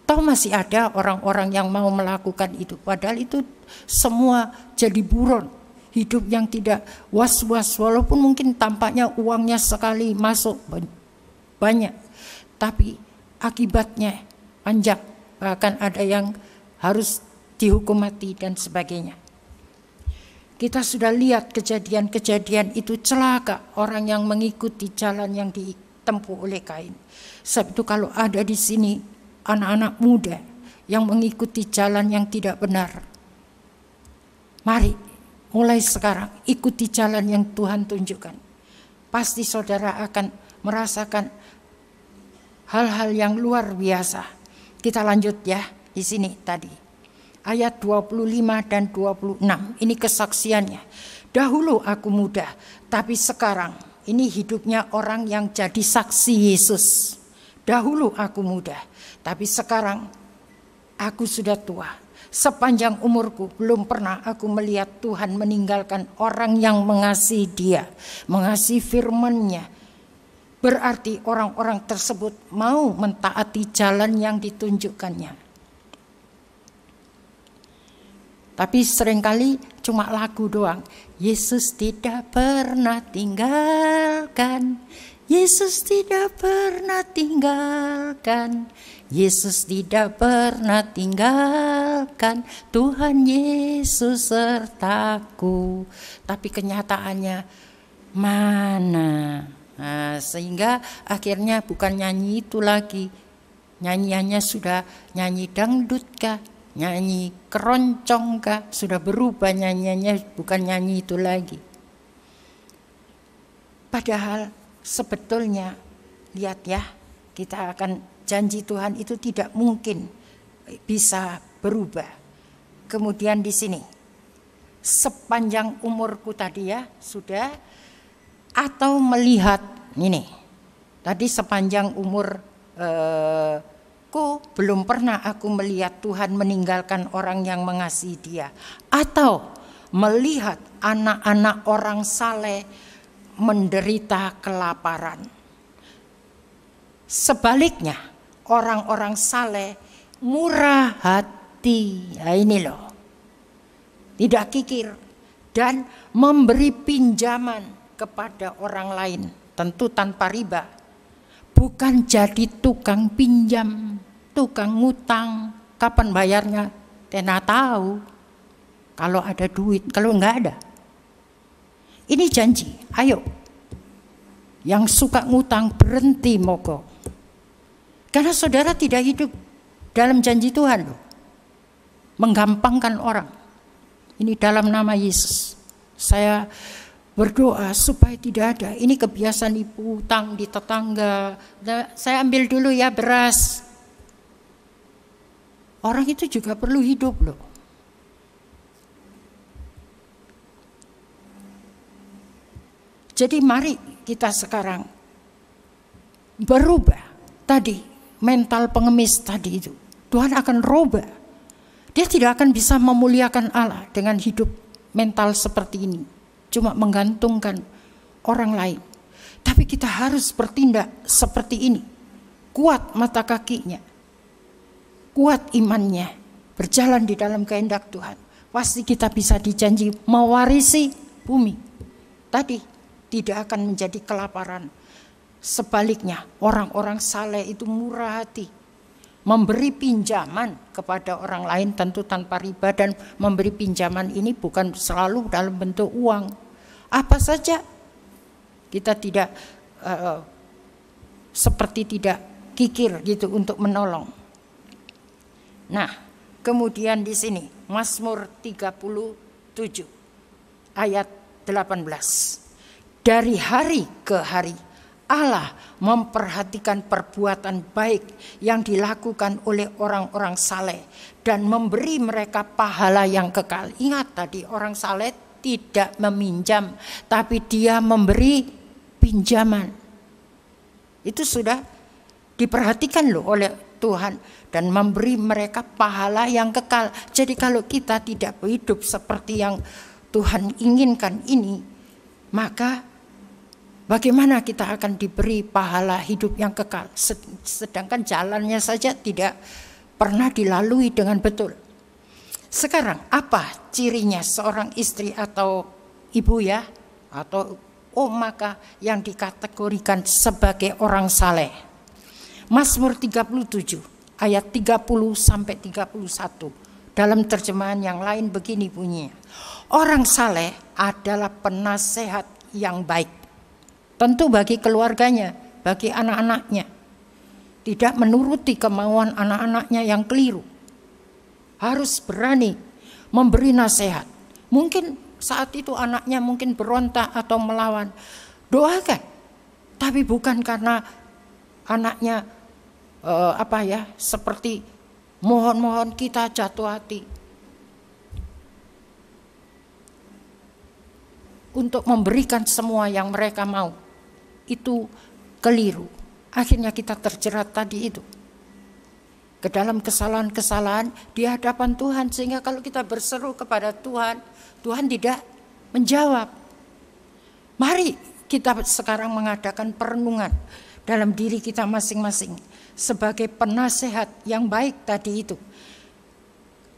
toh masih ada orang-orang yang mau melakukan itu. Padahal itu semua jadi buron. Hidup yang tidak was-was. Walaupun mungkin tampaknya uangnya sekali masuk banyak. Tapi akibatnya panjang. Bahkan ada yang harus dihukum mati dan sebagainya. Kita sudah lihat kejadian-kejadian itu, celaka orang yang mengikuti jalan yang ditempuh oleh Kain. Sebab itu kalau ada di sini anak-anak muda yang mengikuti jalan yang tidak benar, mari mulai sekarang ikuti jalan yang Tuhan tunjukkan. Pasti saudara akan merasakan hal-hal yang luar biasa. Kita lanjut ya di sini tadi. Ayat 25 dan 26. Ini kesaksiannya. Dahulu aku muda, tapi sekarang ini hidupnya orang yang jadi saksi Yesus. Dahulu aku muda, tapi sekarang aku sudah tua. Sepanjang umurku belum pernah aku melihat Tuhan meninggalkan orang yang mengasihi Dia, mengasihi firman-Nya. Berarti orang-orang tersebut mau mentaati jalan yang ditunjukkannya. Tapi seringkali cuma lagu doang. Yesus tidak pernah tinggalkan, Yesus tidak pernah tinggalkan Yesus tidak pernah tinggalkan, Tuhan Yesus sertaku. Tapi kenyataannya mana? Nah, sehingga akhirnya bukan nyanyi itu lagi. Nyanyiannya sudah nyanyi dangdut kah? Nyanyi keroncong kah? Sudah berubah nyanyiannya, bukan nyanyi itu lagi. Padahal sebetulnya, lihat ya, kita akan janji Tuhan itu tidak mungkin bisa berubah. Kemudian di sini, sepanjang umurku tadi ya, sudah, atau melihat, ini, tadi sepanjang umurku belum pernah aku melihat Tuhan meninggalkan orang yang mengasihi Dia, atau melihat anak-anak orang saleh menderita kelaparan. Sebaliknya, orang-orang saleh murah hati. Nah, ini loh, tidak kikir dan memberi pinjaman kepada orang lain, tentu tanpa riba. Bukan jadi tukang pinjam, tukang ngutang. Kapan bayarnya? Tidak tahu. Kalau ada duit, kalau enggak ada. Ini janji, ayo. Yang suka ngutang berhenti mogok. Karena saudara tidak hidup dalam janji Tuhan loh. Menggampangkan orang. Ini dalam nama Yesus. Saya berdoa supaya tidak ada. Ini kebiasaan ibu utang di tetangga. Saya ambil dulu ya beras. Orang itu juga perlu hidup loh. Jadi mari kita sekarang berubah. Tadi mental pengemis tadi itu, Tuhan akan rubah. Dia tidak akan bisa memuliakan Allah dengan hidup mental seperti ini, cuma menggantungkan orang lain. Tapi kita harus bertindak seperti ini. Kuat mata kakinya, kuat imannya, berjalan di dalam kehendak Tuhan. Pasti kita bisa dijanji mewarisi bumi. Tadi tidak akan menjadi kelaparan. Sebaliknya, orang-orang saleh itu murah hati, memberi pinjaman kepada orang lain tentu tanpa riba, dan memberi pinjaman ini bukan selalu dalam bentuk uang. Apa saja, kita tidak seperti tidak kikir gitu untuk menolong. Nah, kemudian di sini Mazmur 37 ayat 18. Dari hari ke hari Allah memperhatikan perbuatan baik yang dilakukan oleh orang-orang saleh dan memberi mereka pahala yang kekal. Ingat tadi, orang saleh tidak meminjam, tapi dia memberi pinjaman. Itu sudah diperhatikan loh oleh Tuhan, dan memberi mereka pahala yang kekal. Jadi kalau kita tidak hidup seperti yang Tuhan inginkan ini, maka bagaimana kita akan diberi pahala hidup yang kekal, sedangkan jalannya saja tidak pernah dilalui dengan betul. Sekarang apa cirinya seorang istri atau ibu ya, atau maka yang dikategorikan sebagai orang saleh? Mazmur 37 ayat 30 sampai 31. Dalam terjemahan yang lain begini bunyinya. Orang saleh adalah penasehat yang baik. Tentu bagi keluarganya, bagi anak-anaknya. Tidak menuruti kemauan anak-anaknya yang keliru. Harus berani memberi nasihat. Mungkin saat itu anaknya mungkin berontak atau melawan. Doakan. Tapi bukan karena anaknya seperti mohon-mohon kita jatuh hati. Untuk memberikan semua yang mereka mau. Itu keliru. Akhirnya kita terjerat tadi itu ke dalam kesalahan-kesalahan di hadapan Tuhan, sehingga kalau kita berseru kepada Tuhan, Tuhan tidak menjawab. Mari kita sekarang mengadakan perenungan dalam diri kita masing-masing sebagai penasehat yang baik tadi itu.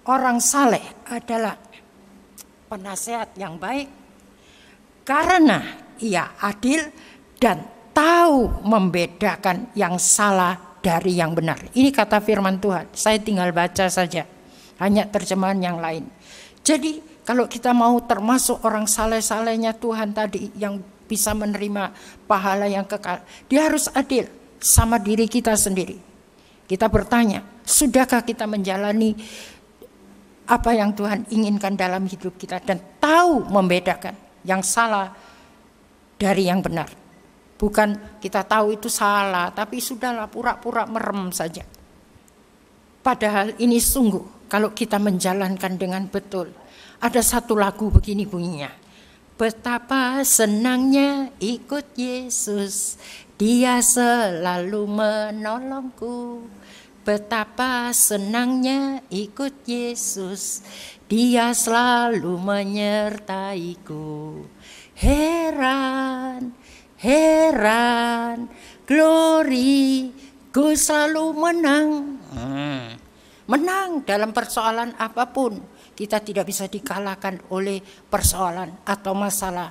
Orang saleh adalah penasehat yang baik karena ia adil dan tahu membedakan yang salah dari yang benar. Ini kata firman Tuhan. Saya tinggal baca saja, hanya terjemahan yang lain. Jadi kalau kita mau termasuk orang saleh-salehnya Tuhan tadi yang bisa menerima pahala yang kekal, dia harus adil sama diri kita sendiri. Kita bertanya, sudahkah kita menjalani apa yang Tuhan inginkan dalam hidup kita dan tahu membedakan yang salah dari yang benar. Bukan kita tahu itu salah, tapi sudahlah pura-pura merem saja. Padahal ini sungguh kalau kita menjalankan dengan betul. Ada satu lagu begini bunyinya. Betapa senangnya ikut Yesus, Dia selalu menolongku. Betapa senangnya ikut Yesus, Dia selalu menyertaiku. Heran, heran, glory, ku selalu menang. Menang dalam persoalan apapun. Kita tidak bisa dikalahkan oleh persoalan atau masalah.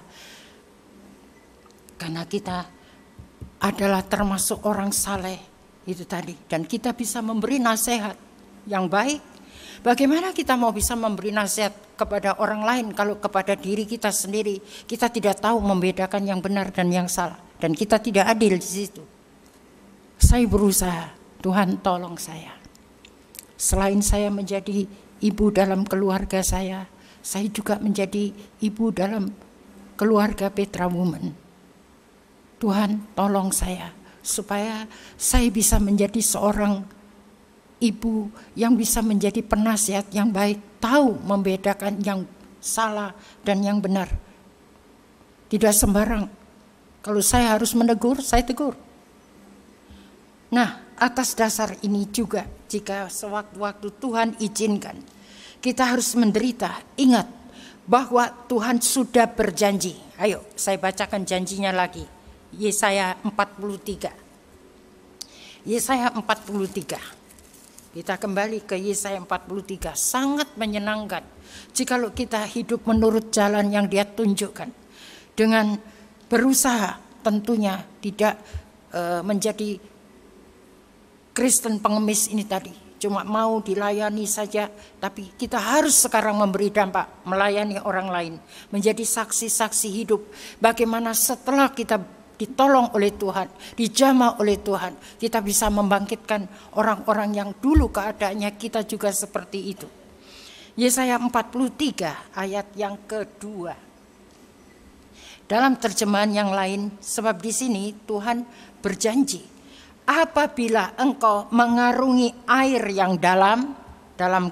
Karena kita adalah termasuk orang saleh. Itu tadi, dan kita bisa memberi nasihat yang baik. Bagaimana kita mau bisa memberi nasihat kepada orang lain kalau kepada diri kita sendiri kita tidak tahu membedakan yang benar dan yang salah, dan kita tidak adil di situ. Saya berusaha, Tuhan tolong saya. Selain saya menjadi ibu dalam keluarga saya juga menjadi ibu dalam keluarga Petra Women. Tuhan tolong saya supaya saya bisa menjadi seorang ibu yang bisa menjadi penasihat yang baik, tahu membedakan yang salah dan yang benar. Tidak sembarang. Kalau saya harus menegur, saya tegur. Nah, atas dasar ini juga, jika sewaktu-waktu Tuhan izinkan, kita harus menderita. Ingat bahwa Tuhan sudah berjanji. Ayo, saya bacakan janjinya lagi. Yesaya 43. Yesaya 43. Kita kembali ke Yesaya 43. Sangat menyenangkan jikalau kita hidup menurut jalan yang Dia tunjukkan. Dengan berusaha tentunya tidak menjadi Kristen pengemis ini tadi. Cuma mau dilayani saja, tapi kita harus sekarang memberi dampak, melayani orang lain. Menjadi saksi-saksi hidup. Bagaimana setelah kita ditolong oleh Tuhan, dijamah oleh Tuhan, kita bisa membangkitkan orang-orang yang dulu keadaannya kita juga seperti itu. Yesaya 43 ayat yang kedua. Dalam terjemahan yang lain, sebab di sini Tuhan berjanji, apabila engkau mengarungi air yang dalam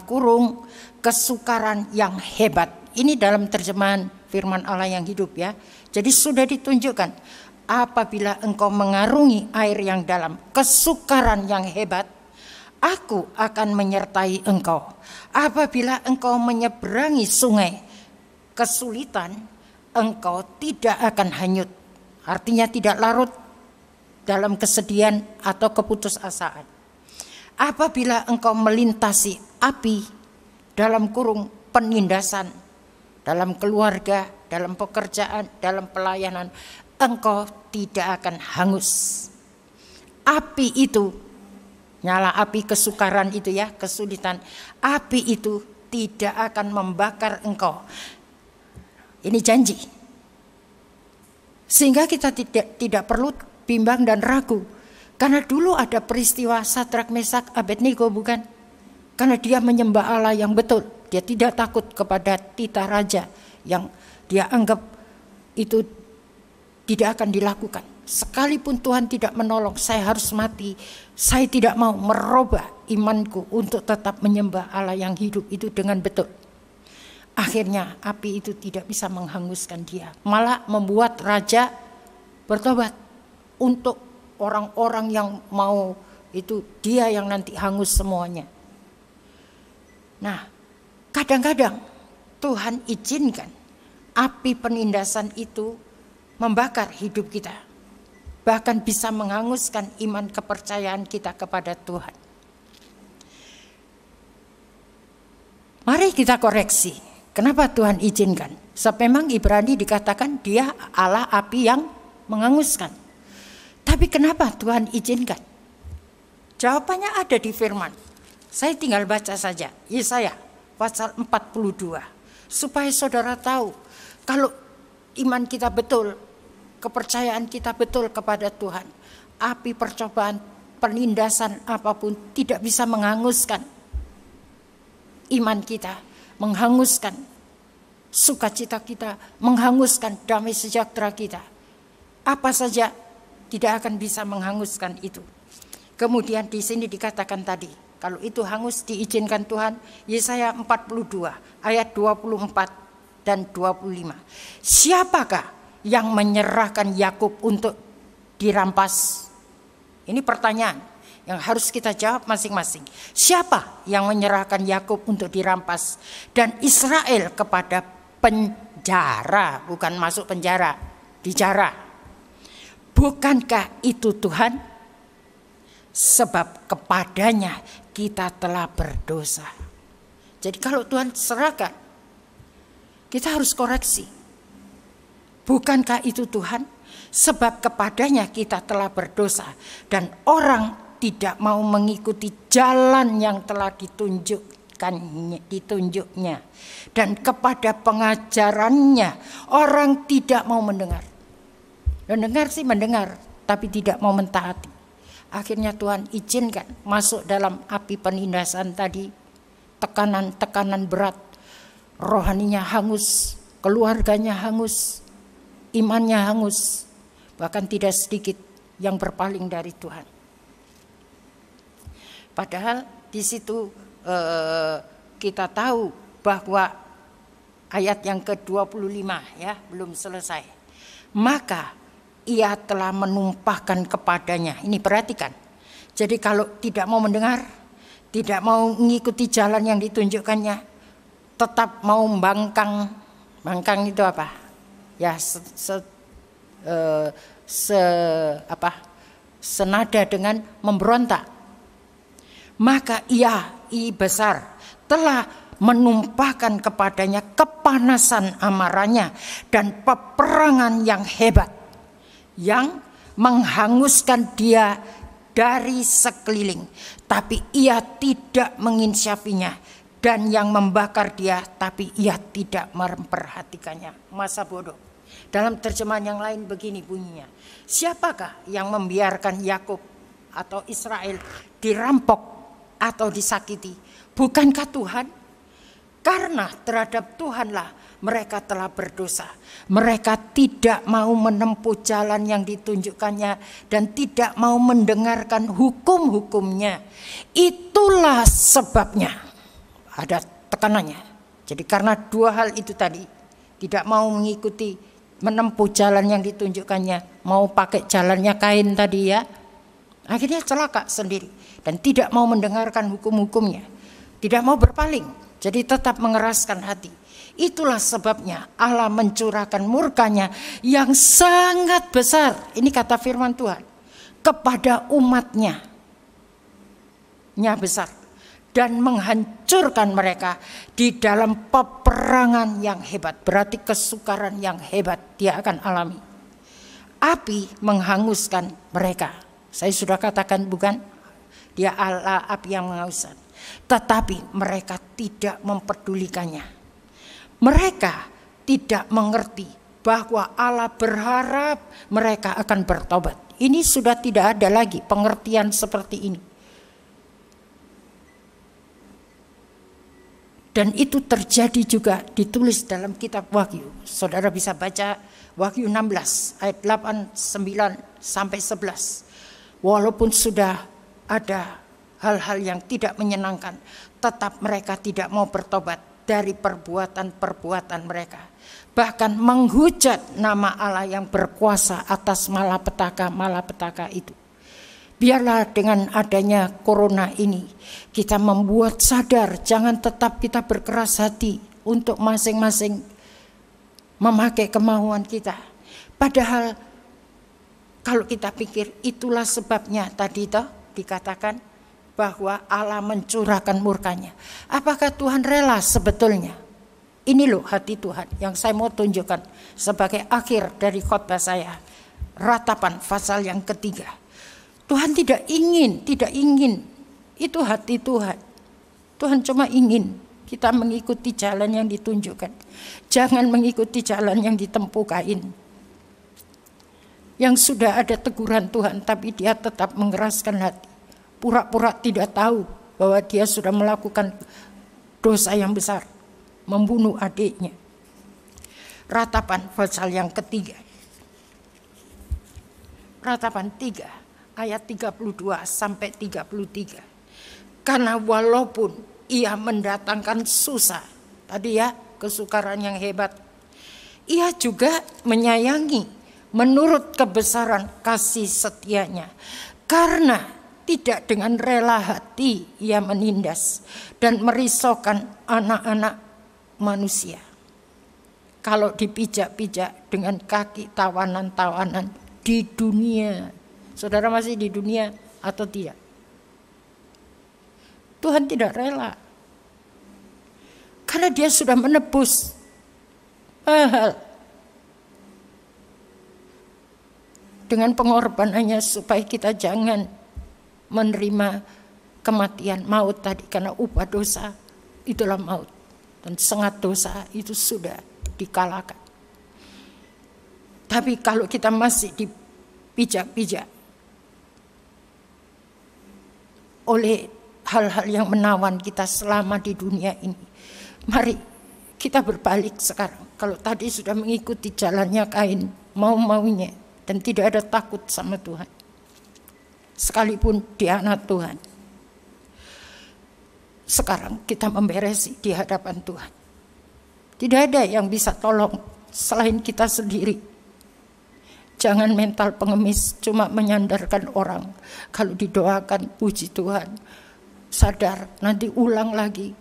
kurung kesukaran yang hebat. Ini dalam terjemahan firman Allah yang hidup ya. Jadi sudah ditunjukkan, apabila engkau mengarungi air yang dalam, kesukaran yang hebat, aku akan menyertai engkau. Apabila engkau menyeberangi sungai kesulitan, engkau tidak akan hanyut. Artinya tidak larut dalam kesedihan atau keputusasaan. Apabila engkau melintasi api dalam kurung penindasan, dalam keluarga, dalam pekerjaan, dalam pelayanan, engkau tidak akan hangus. Api itu, nyala api kesukaran itu ya, kesulitan. Api itu tidak akan membakar engkau. Ini janji. Sehingga kita tidak perlu bimbang dan ragu. Karena dulu ada peristiwa Sadrak, Mesak, Abednego bukan? Karena dia menyembah Allah yang betul. Dia tidak takut kepada titah raja yang dia anggap itu tidak akan dilakukan. Sekalipun Tuhan tidak menolong, saya harus mati. Saya tidak mau merubah imanku untuk tetap menyembah Allah yang hidup itu dengan betul. Akhirnya api itu tidak bisa menghanguskan dia. Malah membuat raja bertobat. Untuk orang-orang yang mau itu dia yang nanti hangus semuanya. Nah, kadang-kadang Tuhan izinkan api penindasan itu membakar hidup kita. Bahkan bisa menghanguskan iman kepercayaan kita kepada Tuhan. Mari kita koreksi. Kenapa Tuhan izinkan? Sebab memang Ibrani dikatakan dia Allah api yang menghanguskan. Tapi kenapa Tuhan izinkan? Jawabannya ada di firman. Saya tinggal baca saja. Yesaya pasal 42. Supaya saudara tahu kalau iman kita betul, kepercayaan kita betul kepada Tuhan, api percobaan, penindasan apapun tidak bisa menghanguskan iman kita, menghanguskan sukacita kita, menghanguskan damai sejahtera kita. Apa saja tidak akan bisa menghanguskan itu. Kemudian di sini dikatakan tadi, kalau itu hangus diizinkan Tuhan, Yesaya 42 ayat 24 dan 25. Siapakah yang menyerahkan Yakub untuk dirampas? Ini pertanyaan yang harus kita jawab masing-masing. Siapa yang menyerahkan Yakub untuk dirampas dan Israel kepada penjara? Bukan masuk penjara, dijara. Bukankah itu Tuhan? Sebab kepadanya kita telah berdosa. Jadi kalau Tuhan serahkan, kita harus koreksi. Bukankah itu Tuhan? Sebab kepadanya kita telah berdosa dan orang tidak mau mengikuti jalan yang telah ditunjuknya. Dan kepada pengajarannya orang tidak mau mendengar. Mendengar sih mendengar, tapi tidak mau mentaati. Akhirnya Tuhan izinkan masuk dalam api penindasan tadi. Tekanan-tekanan berat. Rohaninya hangus, keluarganya hangus, imannya hangus. Bahkan tidak sedikit yang berpaling dari Tuhan. Padahal di situ kita tahu bahwa ayat yang ke-25 ya belum selesai. Maka ia telah menumpahkan kepadanya. Ini perhatikan. Jadi kalau tidak mau mendengar, tidak mau mengikuti jalan yang ditunjukkannya, tetap mau membangkang. Bangkang itu apa? Ya senada dengan memberontak. Maka ia besar telah menumpahkan kepadanya kepanasan amarahnya dan peperangan yang hebat yang menghanguskan dia dari sekeliling, tapi ia tidak menginsafinya, dan yang membakar dia tapi ia tidak memperhatikannya. Masa bodoh. Dalam terjemahan yang lain begini bunyinya. Siapakah yang membiarkan Yakub atau Israel dirampok atau disakiti? Bukankah Tuhan? Karena terhadap Tuhanlah mereka telah berdosa. Mereka tidak mau menempuh jalan yang ditunjukkannya dan tidak mau mendengarkan hukum-hukumnya. Itulah sebabnya. Ada tekanannya. Jadi karena dua hal itu tadi, tidak mau mengikuti, menempuh jalan yang ditunjukkannya, mau pakai jalannya Kain tadi ya, akhirnya celaka sendiri dan tidak mau mendengarkan hukum-hukumnya, tidak mau berpaling, jadi tetap mengeraskan hati. Itulah sebabnya Allah mencurahkan murkanya yang sangat besar, ini kata firman Tuhan, kepada umatnya nya besar, dan menghancurkan mereka di dalam peperangan yang hebat. Berarti kesukaran yang hebat dia akan alami. Api menghanguskan mereka. Saya sudah katakan bukan? Dia Allah api yang menghanguskan. Tetapi mereka tidak mempedulikannya. Mereka tidak mengerti bahwa Allah berharap mereka akan bertobat. Ini sudah tidak ada lagi pengertian seperti ini. Dan itu terjadi juga ditulis dalam kitab Wahyu. Saudara bisa baca Wahyu 16 ayat 8, 9 sampai 11. Walaupun sudah ada hal-hal yang tidak menyenangkan, tetap mereka tidak mau bertobat dari perbuatan-perbuatan mereka. Bahkan menghujat nama Allah yang berkuasa atas malapetaka itu. Biarlah dengan adanya corona ini kita membuat sadar, jangan tetap kita berkeras hati untuk masing-masing memakai kemauan kita. Padahal kalau kita pikir itulah sebabnya tadi toh dikatakan bahwa Allah mencurahkan murkanya. Apakah Tuhan rela sebetulnya? Ini loh hati Tuhan yang saya mau tunjukkan sebagai akhir dari khotbah saya. Ratapan pasal yang ketiga. Tuhan tidak ingin. Itu hati Tuhan. Tuhan cuma ingin kita mengikuti jalan yang ditunjukkan. Jangan mengikuti jalan yang ditempuh Kain. Yang sudah ada teguran Tuhan, tapi dia tetap mengeraskan hati. Pura-pura tidak tahu bahwa dia sudah melakukan dosa yang besar. Membunuh adiknya. Ratapan pasal yang ketiga. Ratapan 3 ayat 32 sampai 33. Karena walaupun ia mendatangkan susah, tadi ya, kesukaran yang hebat, ia juga menyayangi menurut kebesaran kasih setianya. Karena tidak dengan rela hati ia menindas dan merisaukan anak-anak manusia. Kalau dipijak-pijak dengan kaki tawanan-tawanan di dunia. Saudara masih di dunia atau tidak? Tuhan tidak rela. Karena dia sudah menebus mahal dengan pengorbanannya supaya kita jangan menerima kematian, maut tadi. Karena upah dosa itulah maut. Dan sengat dosa itu sudah dikalahkan. Tapi kalau kita masih dipijak-pijak oleh hal-hal yang menawan kita selama di dunia ini, mari kita berbalik sekarang. Kalau tadi sudah mengikuti jalannya Kain, mau-maunya, dan tidak ada takut sama Tuhan, sekalipun dia anak Tuhan, sekarang kita memberesi di hadapan Tuhan. Tidak ada yang bisa tolong selain kita sendiri. Jangan mental pengemis, cuma menyandarkan orang. Kalau didoakan, puji Tuhan, sadar, nanti ulang lagi.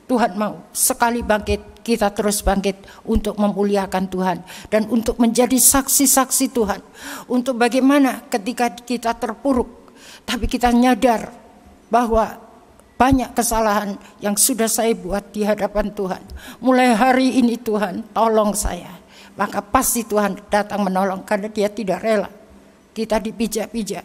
Tuhan mau sekali bangkit, kita terus bangkit untuk memuliakan Tuhan. Dan untuk menjadi saksi-saksi Tuhan. Untuk bagaimana ketika kita terpuruk, tapi kita nyadar bahwa banyak kesalahan yang sudah saya buat di hadapan Tuhan. Mulai hari ini Tuhan, tolong saya. Maka pasti Tuhan datang menolong, karena dia tidak rela kita dipijak-pijak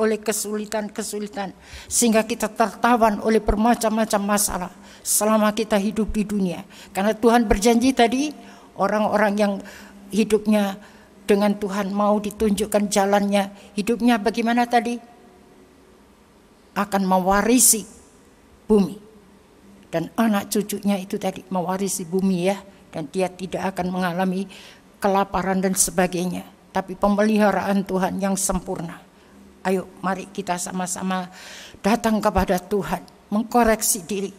oleh kesulitan-kesulitan, sehingga kita tertawan oleh bermacam-macam masalah selama kita hidup di dunia. Karena Tuhan berjanji tadi, orang-orang yang hidupnya dengan Tuhan, mau ditunjukkan jalannya, hidupnya bagaimana tadi? Akan mewarisi bumi. Dan anak cucunya itu tadi mewarisi bumi ya. Dan dia tidak akan mengalami kelaparan dan sebagainya. Tapi pemeliharaan Tuhan yang sempurna. Ayo mari kita sama-sama datang kepada Tuhan. Mengkoreksi diri.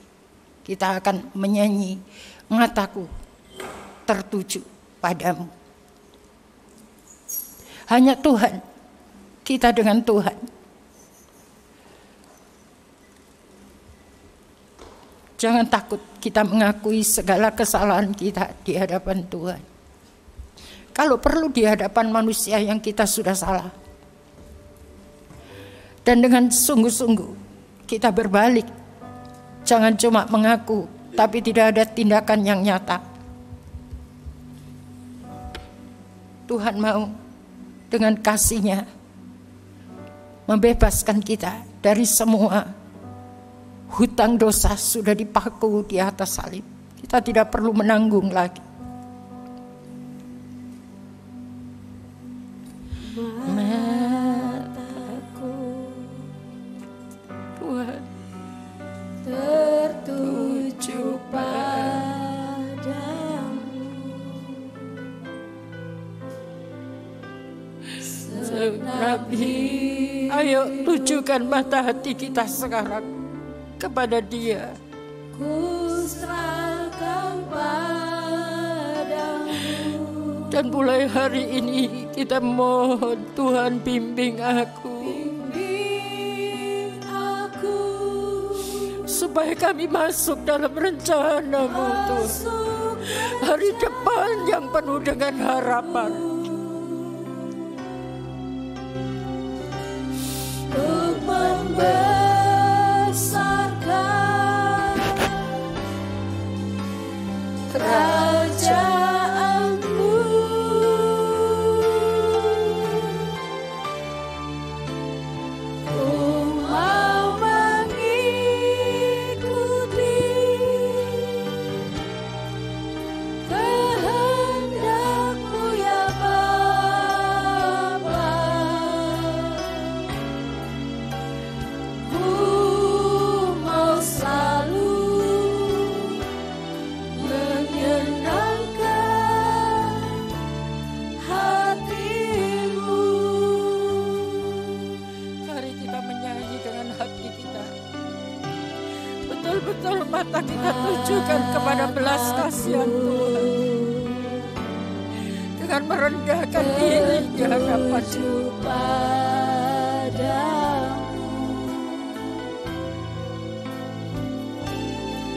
Kita akan menyanyi, mataku tertuju padamu. Hanya Tuhan. Kita dengan Tuhan. Jangan takut kita mengakui segala kesalahan kita di hadapan Tuhan. Kalau perlu di hadapan manusia yang kita sudah salah. Dan dengan sungguh-sungguh kita berbalik. Jangan cuma mengaku, tapi tidak ada tindakan yang nyata. Tuhan mau dengan kasih-Nya membebaskan kita dari semua hutang dosa. Sudah dipaku di atas salib. Kita tidak perlu menanggung lagi.
Mataku Tuhan tertuju padamu,
ayo tujukan mata hati kita sekarang kepada Dia.
ku serahkan padamu.
Dan mulai hari ini kita mohon Tuhan bimbing aku.
Bimbing aku
supaya kami masuk dalam rencana-Mu Tuhan. Hari depan yang penuh dengan harapan.
untuk membesarkan kerajaan-Mu.
betul-betul mata kita tujukan kepada belas kasihan Tuhan. Dengan merendahkan diri di hadapan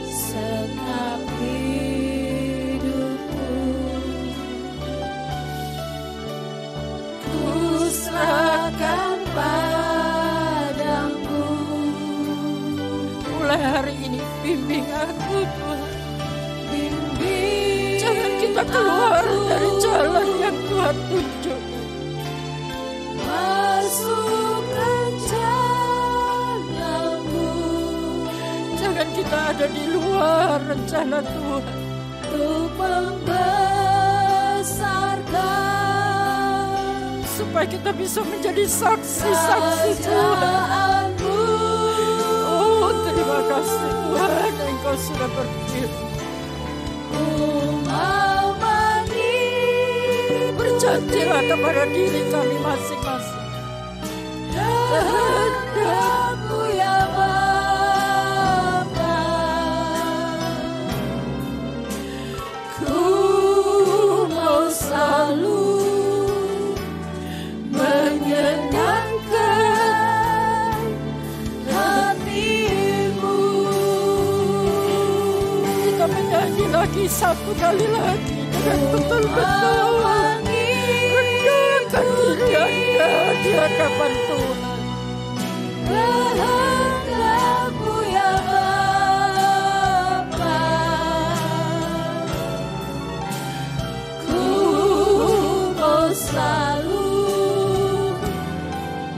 Senap hidupku ku serahkan padamu.
Mulai hari ini bimbing aku Tuhan.
Bimbing
Jangan kita keluar dari jalan yang Tuhan tunjukkan.
masukkan jalanmu.
Jangan kita ada di luar rencana Tuhan.
Untuk membesarkan
Supaya kita bisa menjadi saksi-saksi Tuhan.
kerajaanmu.
Oh, terima kasih Tuhan, Engkau sudah berdiri. Berjanjilah kepada diri kami masing-masing.
Kehendakmu ya Bapa, ku mau selalu menyenangkan hatimu.
Kita menyanyi lagi satu kali lagi dengan betul-betul rendahkan diri Anda di hadapan Tuhan.
Kehendakmu ya Bapa, ku mau selalu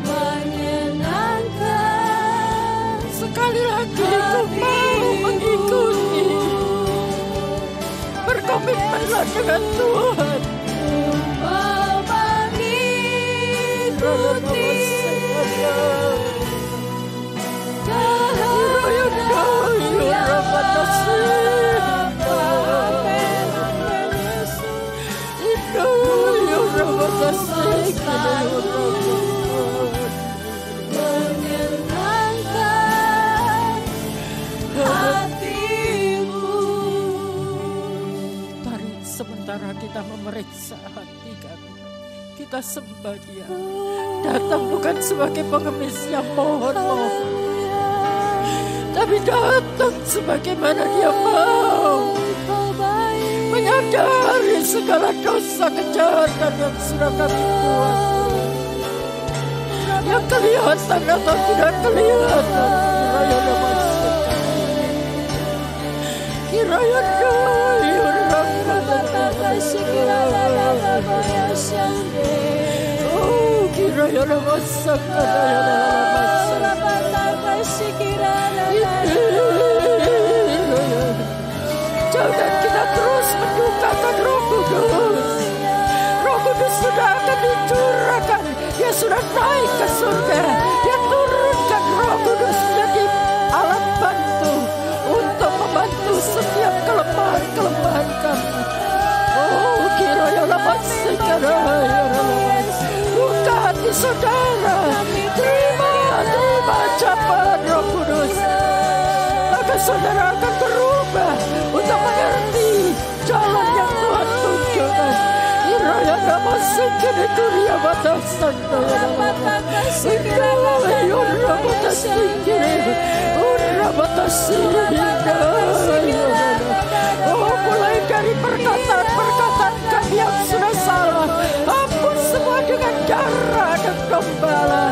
menyenangkan.
Sekali lagi ku mau mengikuti. Berkomitmenlah dengan Tuhan.
Mau mengikuti kehendakmu ya Bapa. Menyenangkan hatimu.
Mari sementara kita memeriksa hati kami, kita sembah Dia. Datang bukan sebagai pengemis yang mohon-mohon, tapi datang sebagaimana Dia mau, menyadari segala dosa kejahatan yang sudah kami buat, yang kelihatan atau tidak kelihatan. Kiranya damai orang oh, kiranya lamasak jangan kita terus mendukakan Roh Kudus. Roh Kudus sudah akan dicurahkan. Dia sudah naik ke surga. Dia turunkan Roh Kudus menjadi alat bantu untuk membantu setiap kelemahan-kelemahan kami. Oh, kiranya lamasak buka hati saudara. Terima ucapan Roh Kudus. Maka saudara akan berubah untuk mengerti jalan yang Tuhan tunjukkan. Iraya nama sikini kuria batasan. Iraya batasikini. Ura batasikini. Oh, mulai dari perkataan-perkataan kami yang sudah salah, hapus semua dengan darah dan gembala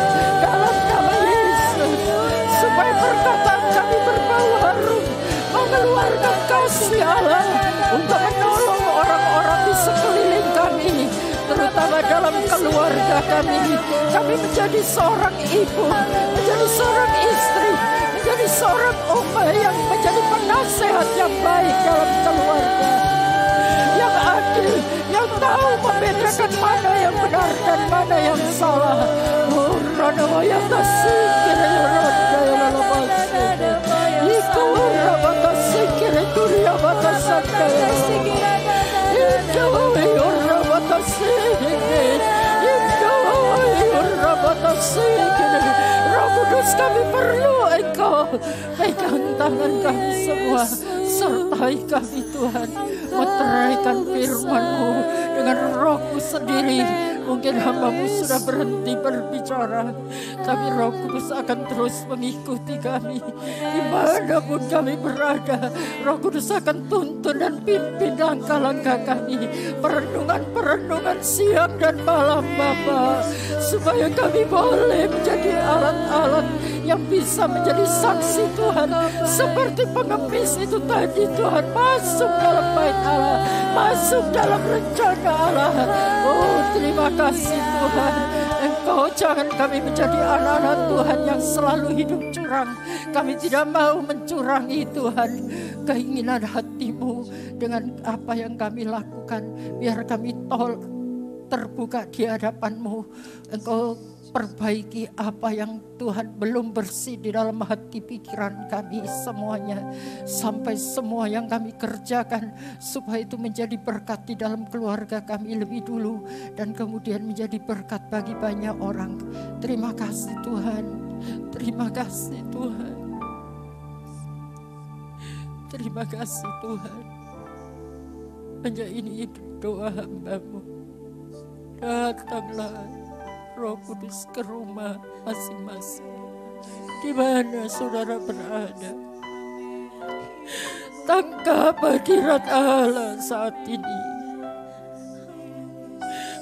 dalam nama Yesus, supaya perkataan kami berbau harum, mengeluarkan kasih Allah untuk menolong orang-orang di sekeliling kami, terutama dalam keluarga kami. Kami menjadi seorang ibu, menjadi seorang istri, menjadi seorang oma yang menjadi penasehat yang baik dalam keluarga, yang adil, yang tahu membedakan mana yang benar dan mana yang salah. Roh Kudus, kami perlu Engkau. Pegang tangan kami semua, sertai kami Tuhan. Meteraikan firman-Mu dengan Roh-Mu sendiri. Mungkin hamba-Mu sudah berhenti berbicara, tapi Roh Kudus akan terus mengikuti kami. Dimanapun kami berada, Roh Kudus akan tuntun dan pimpin langkah-langkah kami. Perenungan-perenungan siang dan malam Bapa, supaya kami boleh menjadi alat-alat yang bisa menjadi saksi Tuhan. Seperti pengemis itu tadi Tuhan, masuk dalam bait Allah, masuk dalam rencana Allah. Oh, terima kasih Tuhan. Engkau jangan kami menjadi anak-anak Tuhan yang selalu hidup curang. Kami tidak mau mencurangi Tuhan keinginan hati-Mu dengan apa yang kami lakukan. Biar kami terbuka di hadapan-Mu. Engkau perbaiki apa yang Tuhan belum bersih di dalam hati pikiran kami semuanya. Sampai semua yang kami kerjakan supaya itu menjadi berkat di dalam keluarga kami lebih dulu. Dan kemudian menjadi berkat bagi banyak orang. Terima kasih Tuhan. Terima kasih Tuhan. Terima kasih Tuhan. Hanya ini doa hamba-Mu. Datanglah Roh Kudus ke rumah masing-masing, di mana saudara berada. Tangkap hadirat Allah saat ini.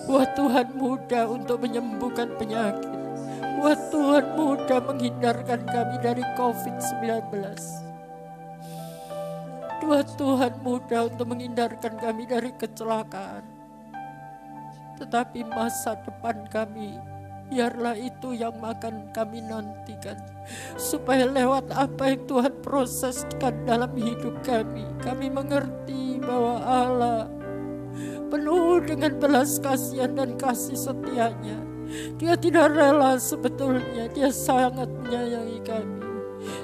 Buat Tuhan mudah untuk menyembuhkan penyakit. Buat Tuhan mudah menghindarkan kami dari COVID-19. Buat Tuhan mudah untuk menghindarkan kami dari kecelakaan. Tetapi masa depan kami, biarlah itu yang akan kami nantikan. Supaya lewat apa yang Tuhan proseskan dalam hidup kami, kami mengerti bahwa Allah penuh dengan belas kasihan dan kasih setianya. Dia tidak rela sebetulnya, Dia sangat menyayangi kami.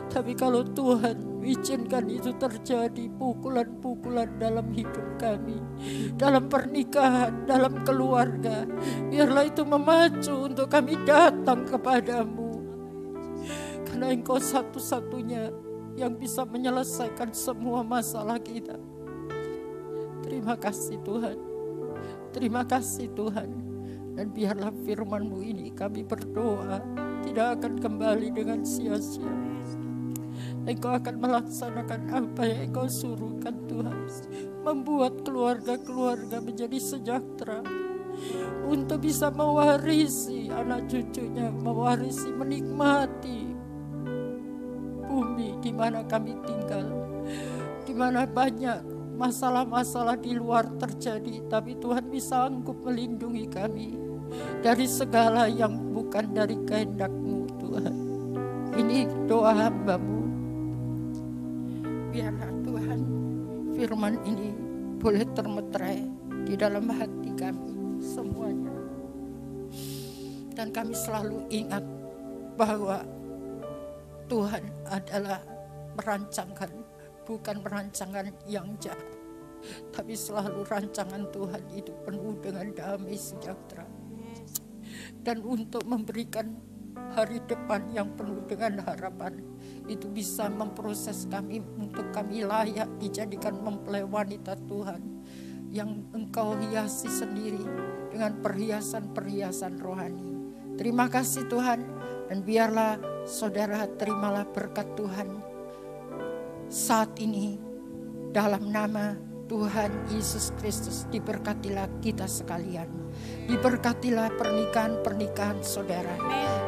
Tapi kalau Tuhan izinkan itu terjadi, pukulan-pukulan dalam hidup kami, dalam pernikahan, dalam keluarga, biarlah itu memacu untuk kami datang kepadamu. Karena Engkau satu-satunya yang bisa menyelesaikan semua masalah kita. Terima kasih Tuhan. Terima kasih Tuhan. Dan biarlah firman-Mu ini kami berdoa tidak akan kembali dengan sia-sia. Engkau akan melaksanakan apa yang Engkau suruhkan Tuhan. Membuat keluarga-keluarga menjadi sejahtera. Untuk bisa mewarisi anak cucunya, mewarisi, menikmati bumi di mana kami tinggal. Di mana banyak masalah-masalah di luar terjadi, tapi Tuhan bisa sanggup melindungi kami dari segala yang bukan dari kehendak-Mu Tuhan. Ini doa hamba-Mu. Biarlah Tuhan firman ini boleh termeterai di dalam hati kami semuanya. Dan kami selalu ingat bahwa Tuhan adalah merancangkan, bukan perancangan yang jahat, tapi selalu rancangan Tuhan itu penuh dengan damai sejahtera. Dan untuk memberikan hari depan yang penuh dengan harapan, itu bisa memproses kami untuk kami layak dijadikan mempelai wanita Tuhan yang Engkau hiasi sendiri dengan perhiasan-perhiasan rohani. Terima kasih Tuhan. Dan biarlah saudara terimalah berkat Tuhan saat ini dalam nama Tuhan Yesus Kristus. Diberkatilah kita sekalian. Diberkatilah pernikahan-pernikahan saudara.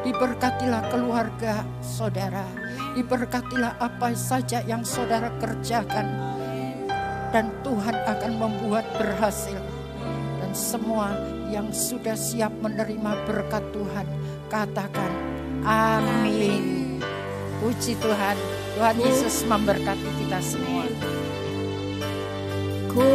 Diberkatilah keluarga saudara. Diberkatilah apa saja yang saudara kerjakan. Dan Tuhan akan membuat berhasil. Dan semua yang sudah siap menerima berkat Tuhan, katakan amin. Puji Tuhan. Tuhan Yesus memberkati kita semua.
Ku